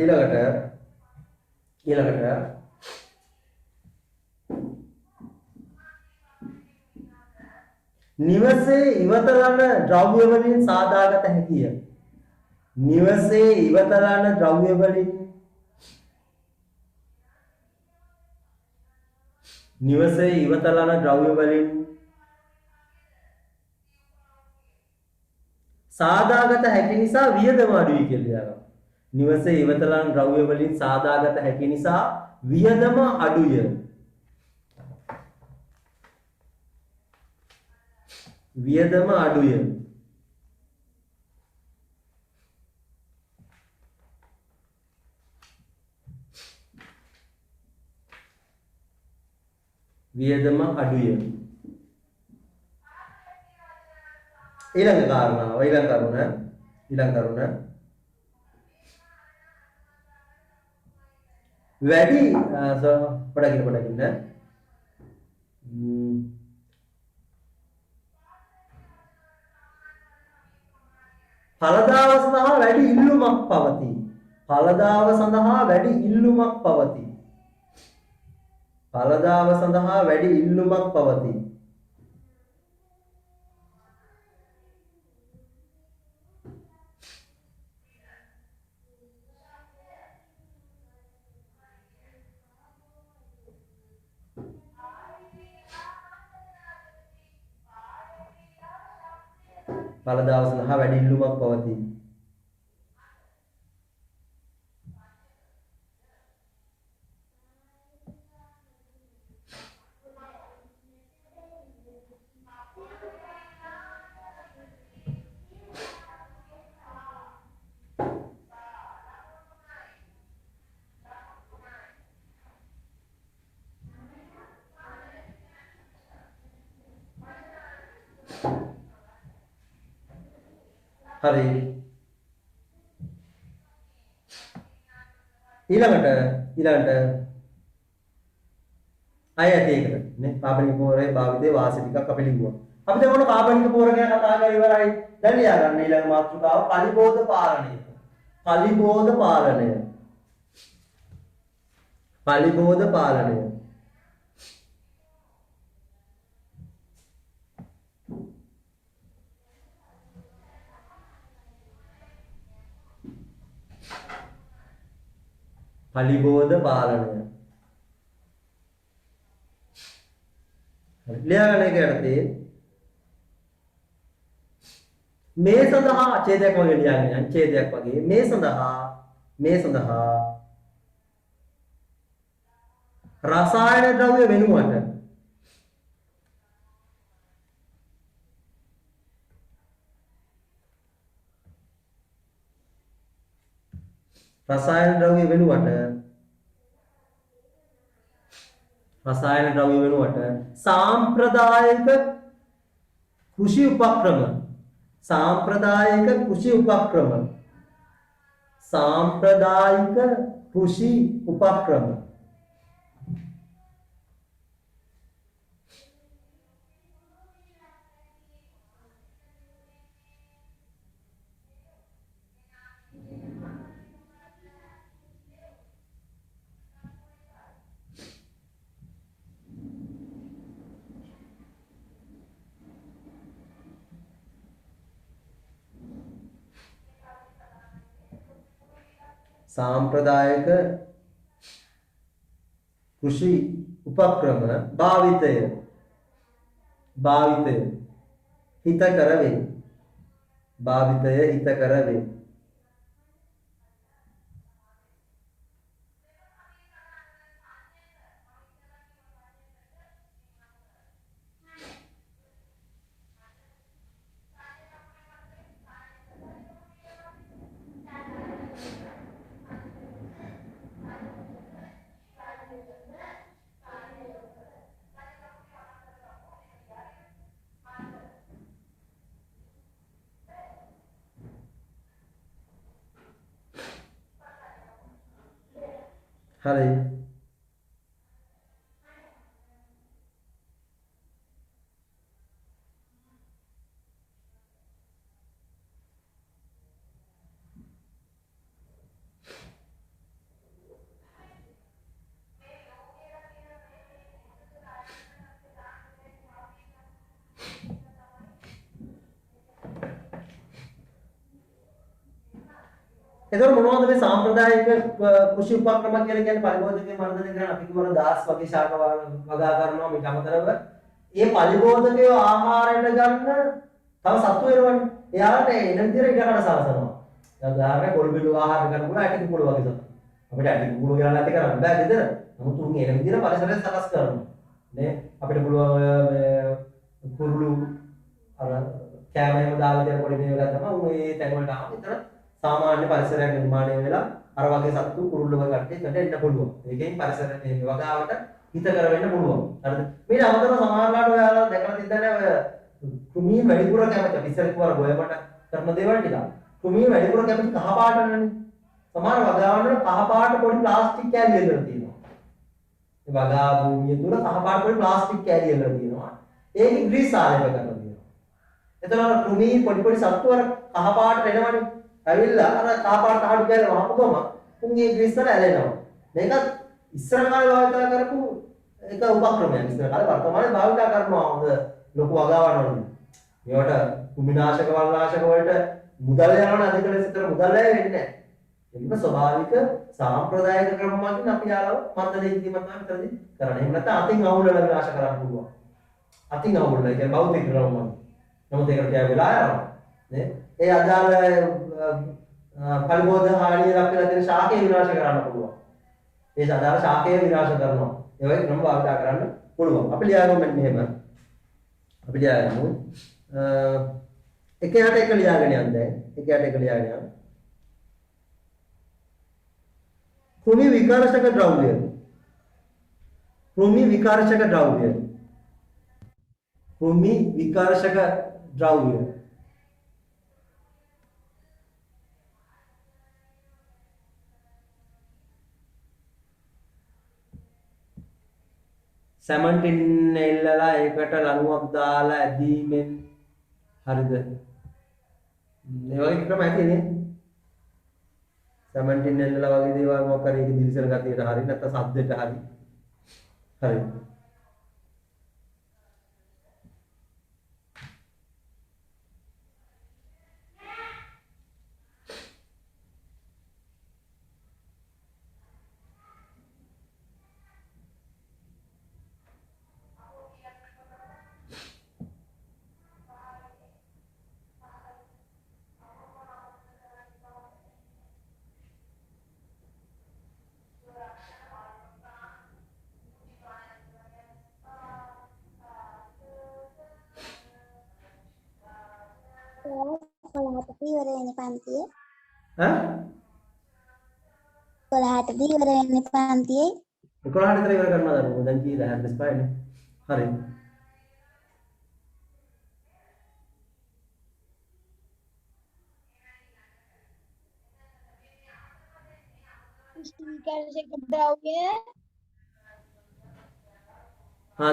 ඊළඟට නිවසේ ඉවතලන ද්‍රව්‍ය වලින් සාදාගත හැකිය. නිවසේ ඉවතලන ද්‍රව්‍ය වලින් සාදාගත හැකි නිසා වියදම අඩුයි කියලා කියනවා. නිවසේ ඉවතලන ද්‍රව්‍ය වලින් සාදාගත හැකි නිසා වියදම අඩුය. වියදම අඩුය. වියදම අඩුය. ඊළඟ කාරණාව ඊළඟ කරුණ වැඩි පොඩකින් ඵලදාව සඳහා වැඩි ඉල්ලුමක් පවතී. ඵලදාව සඳහා වැඩි ඉල්ලුමක් පවතී. ඵලදාව සඳහා වැඩි ඉල්ලුමක් පවතී. ඵලදාව සඳහා වැඩි ඉල්ලුමක් පවතී. හරි. ඊළඟට අය ඇති එකට නේ කාබනික පොරේ භාවිතයේ වාසි ටිකක් අපි ලිව්වා. අපි දැන් මොන කාබනික පොර ගැන කතා කරලා ඉවරයි. දැන් ලියා ගන්න ඊළඟ මාතෘකාව පලිබෝධ පාලනය. පලිබෝධ පාලනය. පලිබෝධ පාලනය. පලිබෝධ පාලනය. ලියාගන්න එක යටතේ මේ සඳහා ඡේදයක් වගේ ලියාගෙන යන්න ඡේදයක් වගේ මේ සඳහා රසායන ද්‍රව්‍ය වෙනුවට රසායන ද්‍රව්‍ය වෙනුවට සාම්ප්‍රදායික කෘෂි උපක්‍රම භාවිතය හිතකර වේ. හරි. එතකොට මොනවද මේ සාම්ප්‍රදායික කෘෂි උපක්‍රම කියලා කියන්නේ පරිභෝජකයේ මර්ධනය කරන අපි කියවන දාස් වගේ ශාක වගා කරනවා මේක අමතරව ඒ පරිභෝජකය ආහාරයට ගන්න තව සත්තු වෙනවනේ. එයාලට එන විදිහට ඉඩකඩ සලසනවා. දැන් උදාහරණයක් කොළු බිලු ආහාර ගන්න පුළුවන් ඇටි කුකුළු වගේ සත්තු. අපිට ඇටි කුකුළු කියලා නැති කරන්න බෑ නේද? නමුත් උන් එන විදිහට පරිසරය සකස් කරනවා. නේ අපිට පුළුවන් මේ කුරුළු අර කැමරේම දාලා දෙන පොඩි මේවා ගත්තම උන් ඒ තැන් වලට ආව විතර සාමාන්‍ය පරිසරයක් නිර්මාණය වෙලා අර වගේ සත්තු කුරුල්ල වගේ කට්ටිය එන්න පුළුවන්. ඒකෙන් පරිසරයේ මේ වගාවට හිතකර වෙන්න පුළුවන්. හරිද? මේ අමතරව සමහරවිට ඔයාලා දැකලා තියන්නේ ඔය කුමී වැඩිපුර කැමති ඉස්සර කිව්වා ගොයමට කරන දේවල් ටික. කුමී වැඩිපුර කැමති කහ පාටනේ. සමහර වගාවන්වල කහ පාට පොඩි ප්ලාස්ටික් කෑලි එල්ලලා තියෙනවා. ඒ වගා භූමිය තුල කහ පාට පොඩි ප්ලාස්ටික් කෑලි එල්ලලා තියෙනවා. ඒකේ ග්‍රීස් ආලේප කරලා තියෙනවා. එතකොට කුමී පොඩි සත්තු අර කහ පාටට එනවනේ. ඇවිල්ලා අර කාපාට ආඩු කියලා වහපුවම උන්ගේ ග්‍රීස්වල ඇලෙනවා. මේක ඉස්සර කාලේ භාවිත කරපු එක උපක්‍රමයක්. ඉස්සර කාලේ වර්තමානයේ භාවිත කරනවා හොඳ ලොකු වගාවන් වලින්. මේවට කුමිනාශක වල්නාශක වලට මුදල් යනවා අධික ලෙස විතර මුදල් වැය වෙන්නේ නැහැ. ඒක ස්වභාවික සාම්ප්‍රදායික ක්‍රමයකින් අපි යාලව මන්දලේ ඉදීමත් තමයි කරන්නේ. එහෙම නැත්නම් අතින් අවුලලා විනාශ කරන්න පුළුවන්. අතින් අවුලලා කියන්නේ භෞතික ක්‍රමයක්. නමුත් ඒකට කියා වෙලා යනවා. නේ? ඒ අදාළ පරිභෝජන හානිය ලක්කලා තියෙන ශාකය විනාශ කරන්න පුළුවන්. ඒ අදාළ ශාකය විනාශ කරනවා. ඒ වගේ ක්‍රම භාවිත කරන්න පුළුවන්. අපි ලියාගමු මෙහෙම. අපි ලියාගමු එක යට එක ලියාගෙන යන්න දැන්. එක යට එක ලියාගෙන යන්න. කෘමි විකාරශක ද්‍රව්‍ය. කෘමි විකාරශක ද්‍රව්‍ය. කෘමි විකාරශක ද්‍රව්‍ය. සැමන්ටින් එල්ලලා ඒකට ලණුවක් දාලා ඇදීමෙන් හරිද? ඒ වගේ ක්‍රම ඇතිනේ. සැමන්ටින් එල්ලලා වගේ දේවල් මොකක් හරි ඒක දිලිසෙන ගතියට හරි නැත්නම් සද්දෙට හරි. හරි. කොළහටදී ඉවර වෙන්නේ පන්තියේ. ඈ? 12ටදී ඉවර වෙන්නේ පන්තියේ. 11ට විතර ඉවර කරනවා දරුවෝ. දැන් කීයද? 45 නේ. හරි. විකාශයක ද්‍රව්‍ය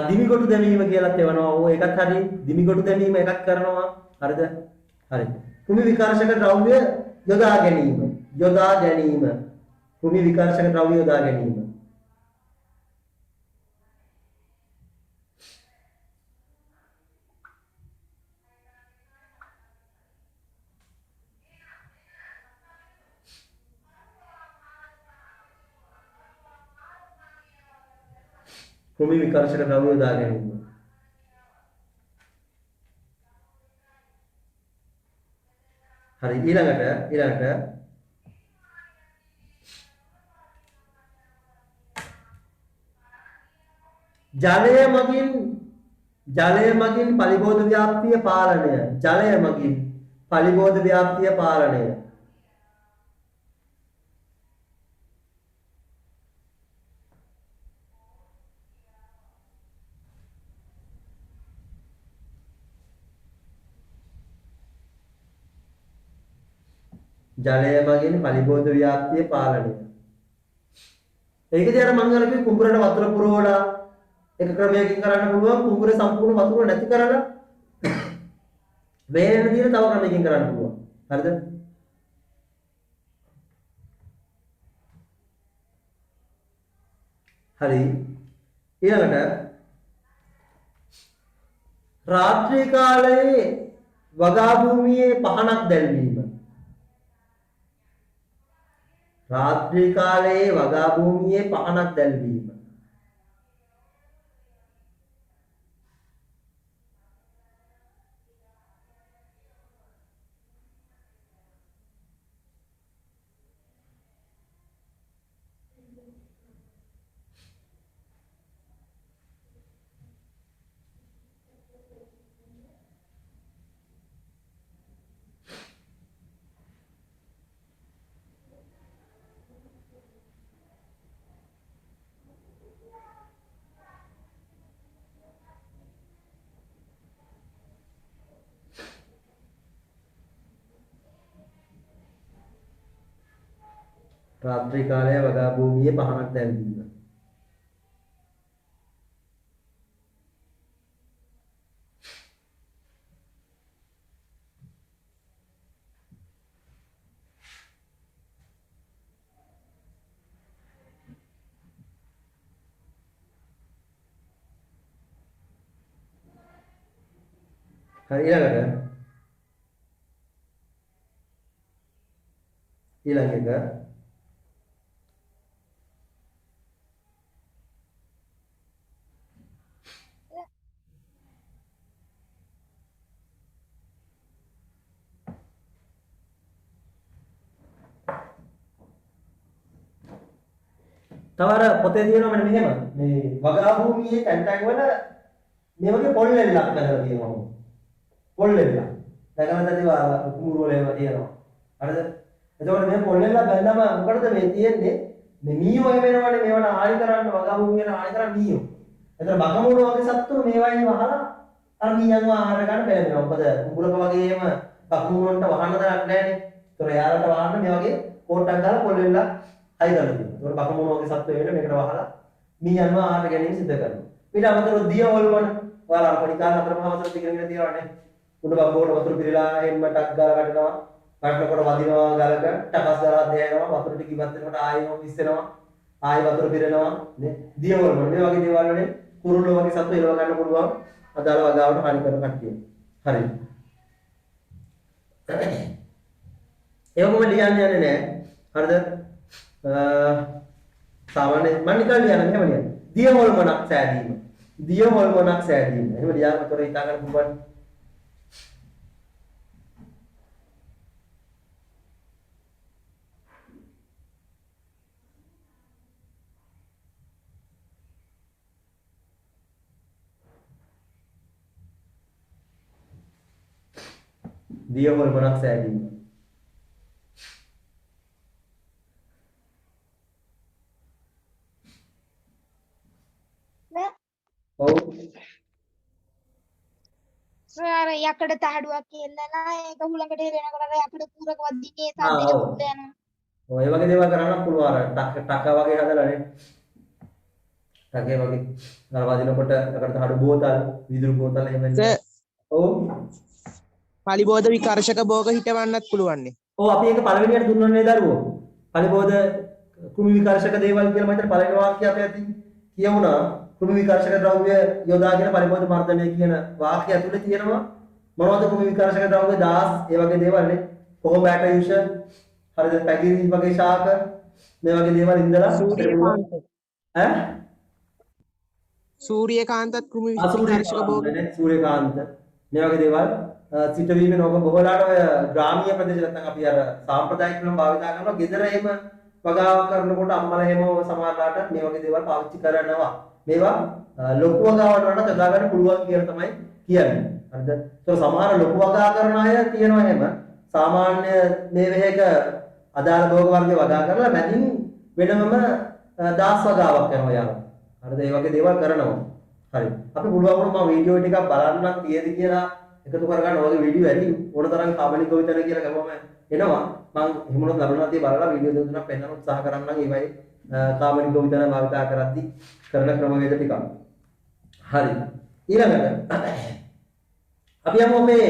දිමිකොටු දැමීම කියලාත් එවනවා. ඕ ඒකත් හරි. දිමිකොටු දැමීම එකක් කරනවා. හරිද? හරි. කුමි විකාශක ද්‍රව්‍ය යොදා ගැනීම. යොදා ගැනීම. කුමි විකාශක ද්‍රව්‍ය යොදා ගැනීම. කුමි විකාශක ද්‍රව්‍ය යොදා ගැනීම. හරි ඊළඟට ජලය මගින් පලිබෝධ ව්‍යාප්තිය පාලනය. ජලය මගින් පලිබෝධ ව්‍යාප්තිය පාලනය. ජලය මගින් පලිබෝධ ව්‍යාප්තිය පාලනය. ඒකදී අර මං අරපු කුඹුරට වතුර පුරවලා එක ක්‍රමයකින් කරන්න පුළුවන්. කුඹුරේ සම්පූර්ණ වතුර නැති කරලා වේරෙන දින තව ක්‍රමයකින් කරන්න පුළුවන්. හරිද? හරි. ඊළඟට රාත්‍රී කාලයේ වගා භූමියේ පහනක් දැල්වීම. රාත්‍රී කාලයේ වගා භූමියේ පහනක් දැල්වීම. රාත්‍රී කාලයේ වගා භූමියේ පහනක් දැල්වීම. හරි ඊළඟ එක තව අර පොතේ තියෙනවා මෙන්න මෙහෙම මේ වගා භූමියේ තැන් වල මේ වගේ පොල් එල්ලක් කරලා තියෙනවා. පොල් එල්ල. දැකලා තියෙනවා කුඹුරු වල ඒවා තියෙනවා. හරිද? එතකොට මේ පොල් එල්ල බැලනම මොකටද මේ තියෙන්නේ? මේ මීයෝ එහෙම වෙනවනේ මේවට හානි කරන්න වගා භූමියට හානි කරන්න මීයෝ. එතකොට බකමුණු වගේ සත්තු මේවයින් වහලා අර මීයන්ව ආහාර ගන්න බැලෙනවා. මොකද කුඹුරක වගේම බකමුණු වලට වහන්න දෙයක් නැහැනේ. ඒතකොට යාලට වහන්න මේ වගේ කෝට්ටක් දාලා පොල් එල්ල අයි කරලා තියෙනවා. ඒතකොට බකමුණු වගේ සත්තු වෙන මේකට වහලා මීයන්ව ආහාර ගැනීම සිදු කරනවා. ඊට අමතරව දිය හොල්මන ඔයාලා පරිකාර අතරම හවසට ඉගෙනගෙන තියනවානේ. උඩ බම්බෝට වතුර පිරලා එහෙම ටක් ගාලා වැටෙනවා. වැටෙනකොට වදිනවා ගලක ටකස් ගාලා දෙයනවා වතුර ටික ඉවත් වෙනකොට ආයෙම විශ්සෙනවා. ආයෙ වතුර පිරෙනවා නේ. දිය හොල්මන මේ වගේ දේවල් වලින් කුරුල්ලෝ වගේ සත්තු එලව ගන්න පුළුවන්. අදාළ වගාවට හරි කරන කට්ටිය. හරි. ඒක මොකද ලියන්න යන්නේ නැහැ. හරිද? සාමාන්‍ය මම නිකන් ලියන්නේ මෙහෙම ලියන්නේ. දිය හොල්මනක් සෑදීම. දිය හොල්මනක් සෑදීම. එහෙම ලියන්න උතර හිතා ගන්න පුළුවන්. දිය හොල්මනක් සෑදීම. ඔව්. සර් යකඩ තහඩුවක් කියලාලා ඒක හුලඟට හෙලනකොට යකඩ පුරක වදින්නේ ආ සද්දෙට ඔව්. පුරට යනවා. ඔය වගේ දේවල් කරන්න පුළුවන් අර ටක වගේ හදලානේ. ටකේ වගේ අර වදිනකොට යකඩ තහඩු බෝතල්, විදුලි බෝතල් එහෙම සර් ඔව්. පලිබෝධ විකර්ශක භෝග හිටවන්නත් පුළුවන්නේ. ඔව් අපි ඒක පළවෙනියට දුන්නනේ දරුවෝ. පරිබෝධ කෘමි විකර්ශක දේවල් කියලා මම හිතන පළවෙනි වාක්‍යය අපේ ඇති කියවුණා. කෘමි විකර්ශක ද්‍රව්‍ය යොදාගෙන පරිබෝධ මර්ධනය කියන වාක්‍යය ඇතුලේ තියෙනවා මොනවද කෘමි විකර්ශක ද්‍රව්‍ය 10 ඒ වගේ දේවල් නේ. කොහොම ඇටයුෂ හරිද පැගිරි වගේ ශාක මේ වගේ දේවල් ඉඳලා සූර්යකාන්ත ඈ සූර්යකාන්තත් කෘමි විකර්ශක භෝග සූර්යකාන්ත මේ වගේ දේවල් සිටවීමෙන් ඔබ බොහෝලාට ඔය ග්‍රාමීය ප්‍රදේශ නැත්නම් අපි අර සාම්ප්‍රදායික ක්‍රම භාවිතා කරනවා. ගෙදර එහෙම වගාව කරනකොට අම්මලා එහෙම සමහරලාට මේ වගේ දේවල් පාවිච්චි කරනවා. මේවා ලොකු වගාවට වඩා යොදා ගන්න පුළුවන් කියලා තමයි කියන්නේ. හරිද? ඒක සමහර ලොකු වගා කරන අය තියෙනවා එහෙම. සාමාන්‍ය මේ වෙහෙක අදාළ භෝග වර්ග වගා කරලා මැදින් වෙනමම දාස් වගාවක් කරනවා යාළුවා. හරිද? මේ වගේ දේවල් කරනවා. හරි. අපි පුළුවන් වුණොත් මම වීඩියෝ ටිකක් බලන්නම් තියෙද කියලා එකතු කරගන්න ඕනේ වීඩියෝ ඇති ඕන තරම් කාබනික ගොවිතැන කියලා ගමම එනවා. මම එහෙමනොත් ලබනවා තිය බලලා වීඩියෝ දෙක තුනක් පෙන්වන්න උත්සාහ කරන්නම්. ඒවයි කාබනික ගොවිතැන භාවිතා කරද්දී කරන ක්‍රමවේද ටිකක්. හරි. ඊළඟට අපි යමු මේ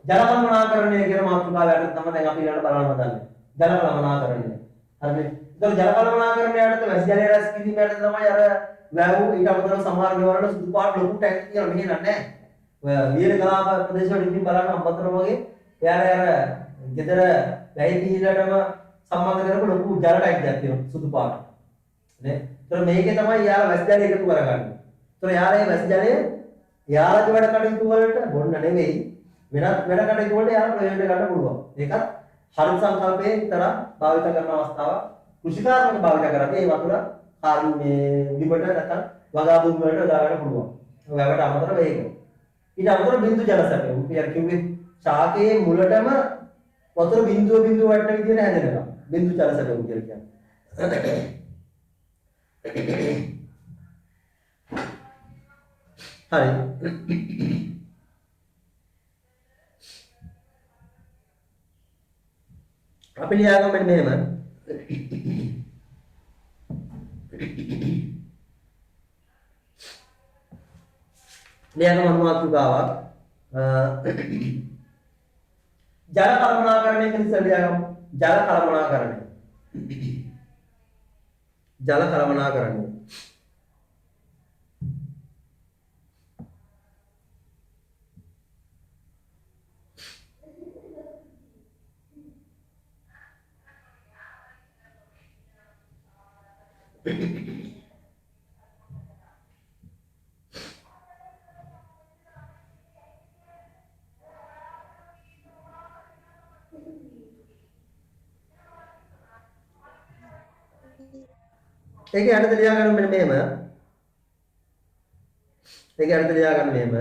ජල කළමනාකරණය කියන මාතෘකාව යටතේ තමයි දැන් අපි ඊළඟට බලන්න හදන්නේ. ජල කළමනාකරණය. හරිනේ. ඒතකොට ජල කළමනාකරණය යටතේ වැසි ජලය රැස් කිරීම යටතේ තමයි අර වැව් ඊට අමතරව සමහර ගෙවල් වල සුදු පාට ලොකු ටැංක් තියෙනවා මෙහෙ නෑ. ඔය වියන කලාප ප්‍රදේශ වල ඉතින් බලන්න අම්බතර වගේ එයාලා අර ගෙදර වැහි පිහිලටම සම්බන්ධ කරපු ලොකු ජල ටැංක් එකක් තියෙනවා සුදු පාට. නේ? ඒතර මේකේ තමයි යාලා වැසි ජලය එකතු කරගන්නේ. ඒතර යාලා මේ වැසි ජලය යාලගේ වැඩ කටයුතු වලට බොන්න නෙවෙයි වෙනත් වැඩ කටයුතු වලට යාලා ප්‍රයෝජන ගන්න පුළුවන්. ඒකත් හරිත සංකල්පයේ විතර භාවිත කරන අවස්ථාවක් කෘෂිකාර්මික භාවිත කරද්දී ඒ වතුර මේ බිමට නැත්නම් වගා භූමි වලට යොදා ගන්න පුළුවන්. වැවට අමතරව ඒක. ඊට අමතරව බින්දු ජල සැපයුම්. අපි කිව්වේ ශාකයේ මුලටම වතුර බින්දුව වටන විදිහට හැදෙනවා. බින්දු ජල සැපයුම් කියලා කියන්නේ. හරි. අපි ලියාගමු මෙන්න මෙහෙම. ලියාගමු මාතෘකාවක්. ජල කළමනාකරණය කියන ඉස්සෙල්ලා ලියාගමු. ජල කළමනාකරණය. ජල කළමනාකරණය. ඒක යටතේ ලියා ගන්න මෙන්න මෙහෙම. ඒක යටතේ ලියා ගන්න මෙහෙම.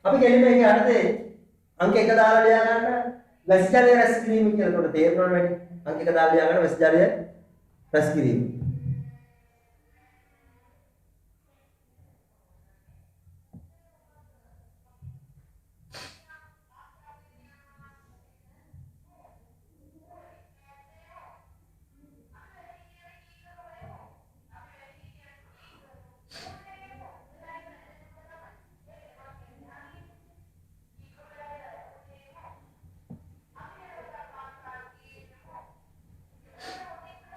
අපි කියන්නේ මේක යටතේ අංක 1 දාලා ලියා ගන්න වැසි ජලය රැස් කිරීම කියලා. ඒකට තේරෙනවද වැඩි? අංක 1 දාලා ලියා ගන්න වැසි ජලය රැස් කිරීම.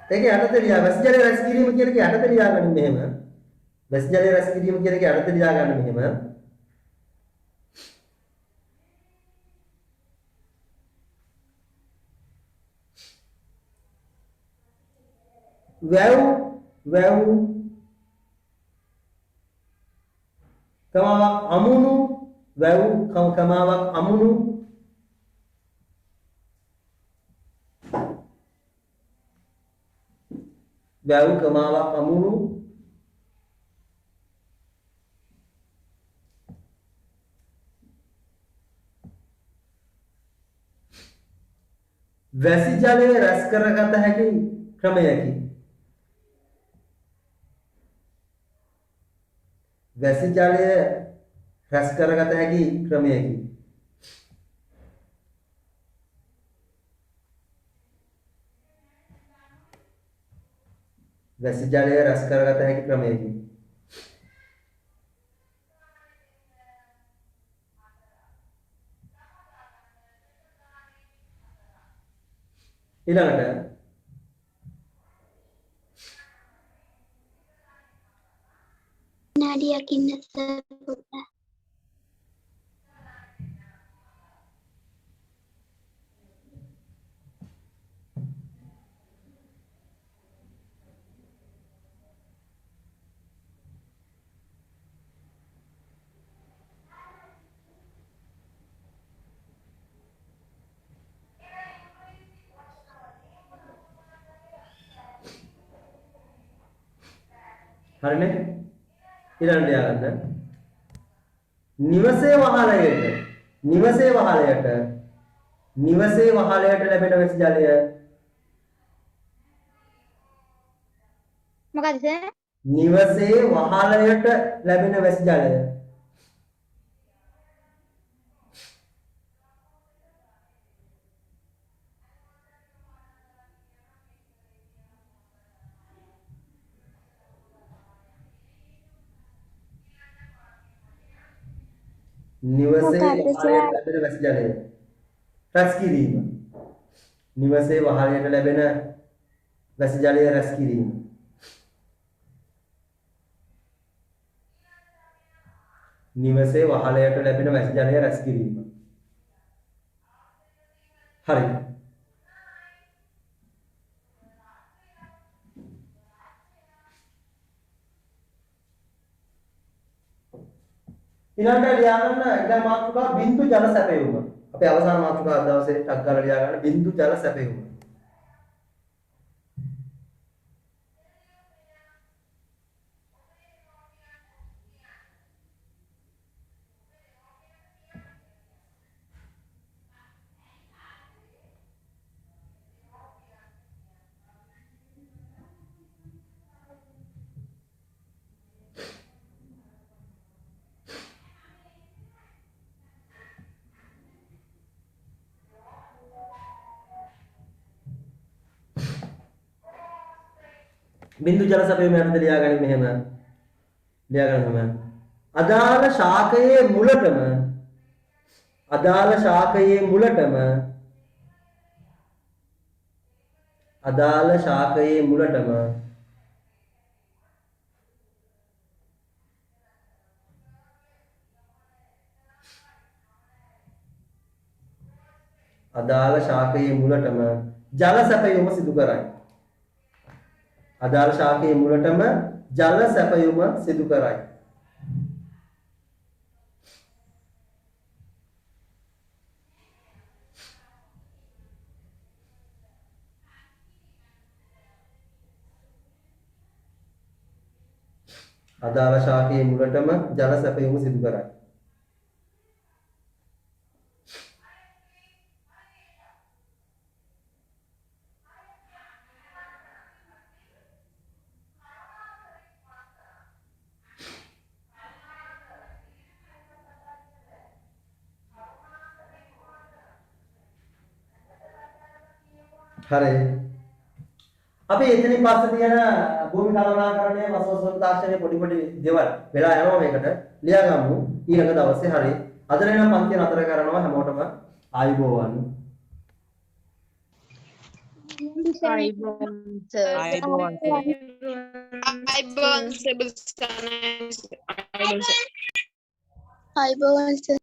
ඒකේ යටතේ ලියා වැසි ජලය රැස් කිරීම කියන එක යටතේ ලියාගන්න මෙහෙම. වැසි ජලය රැස් කිරීම කියන එක යටතේ ලියාගන්න මෙහෙම. වැව් කමාවක් අමුණු වැව් කමාවක් අමුණු වැව් කමාවක් අමුණු වැසි ජලය රැස් කරගත හැකි ක්‍රමයකි. වැසි ජලය රැස් කරගත හැකි ක්‍රමයකි. වැසි ජලය රැස් කරගත හැකි ක්‍රමයකි. ඊළඟට විනාඩියක් ඉන්න සර් පොඩ්ඩක්. හරිනේ ඊළඟට ලියාගන්න නිවසේ වහලයට ලැබෙන වැසි ජලය මොකද සර්? නිවසේ වහලයට ලැබෙන වැසි ජලය නිවසේ වහලයට ලැබෙන වැසි ජලය රැස් කිරීම. නිවසේ වහලයට ලැබෙන වැසි ජලය රැස් කිරීම. නිවසේ වහලයට ලැබෙන වැසි ජලය රැස් කිරීම. හරි. ඊළඟට ලියාගන්න ඊළඟ මාතෘකාව බින්දු ජල සැපයුම. අපේ අවසාන මාතෘකාව දවසේ ටක් ගාලා ලියාගන්න බින්දු ජල සැපයුම. බින්දු ජල සැපයීම යනද ලියාගන්න මෙහෙම ලියාගන්න අදාළ ශාකයේ මුලටම අදාළ ශාකයේ මුලටම ජල සැපයීම සිදු කරයි. අදාළ ශාකයේ මුලටම ජල සැපයුම සිදු කරයි. අදාළ ශාකයේ මුලටම ජල සැපයුම සිදු කරයි. හරි. අපි එතනින් පස්සේ තියෙන භූමි කළමනාකරණය වසවසන තාක්ෂණයේ පොඩි දේවල් වෙලා යනවා මේකට ලියාගමු ඊළඟ දවසේ. හරි. අද නම් පන්තිය නතර කරනවා හැමෝටම ආයුබෝවන්. අයිබෝවන් හරි.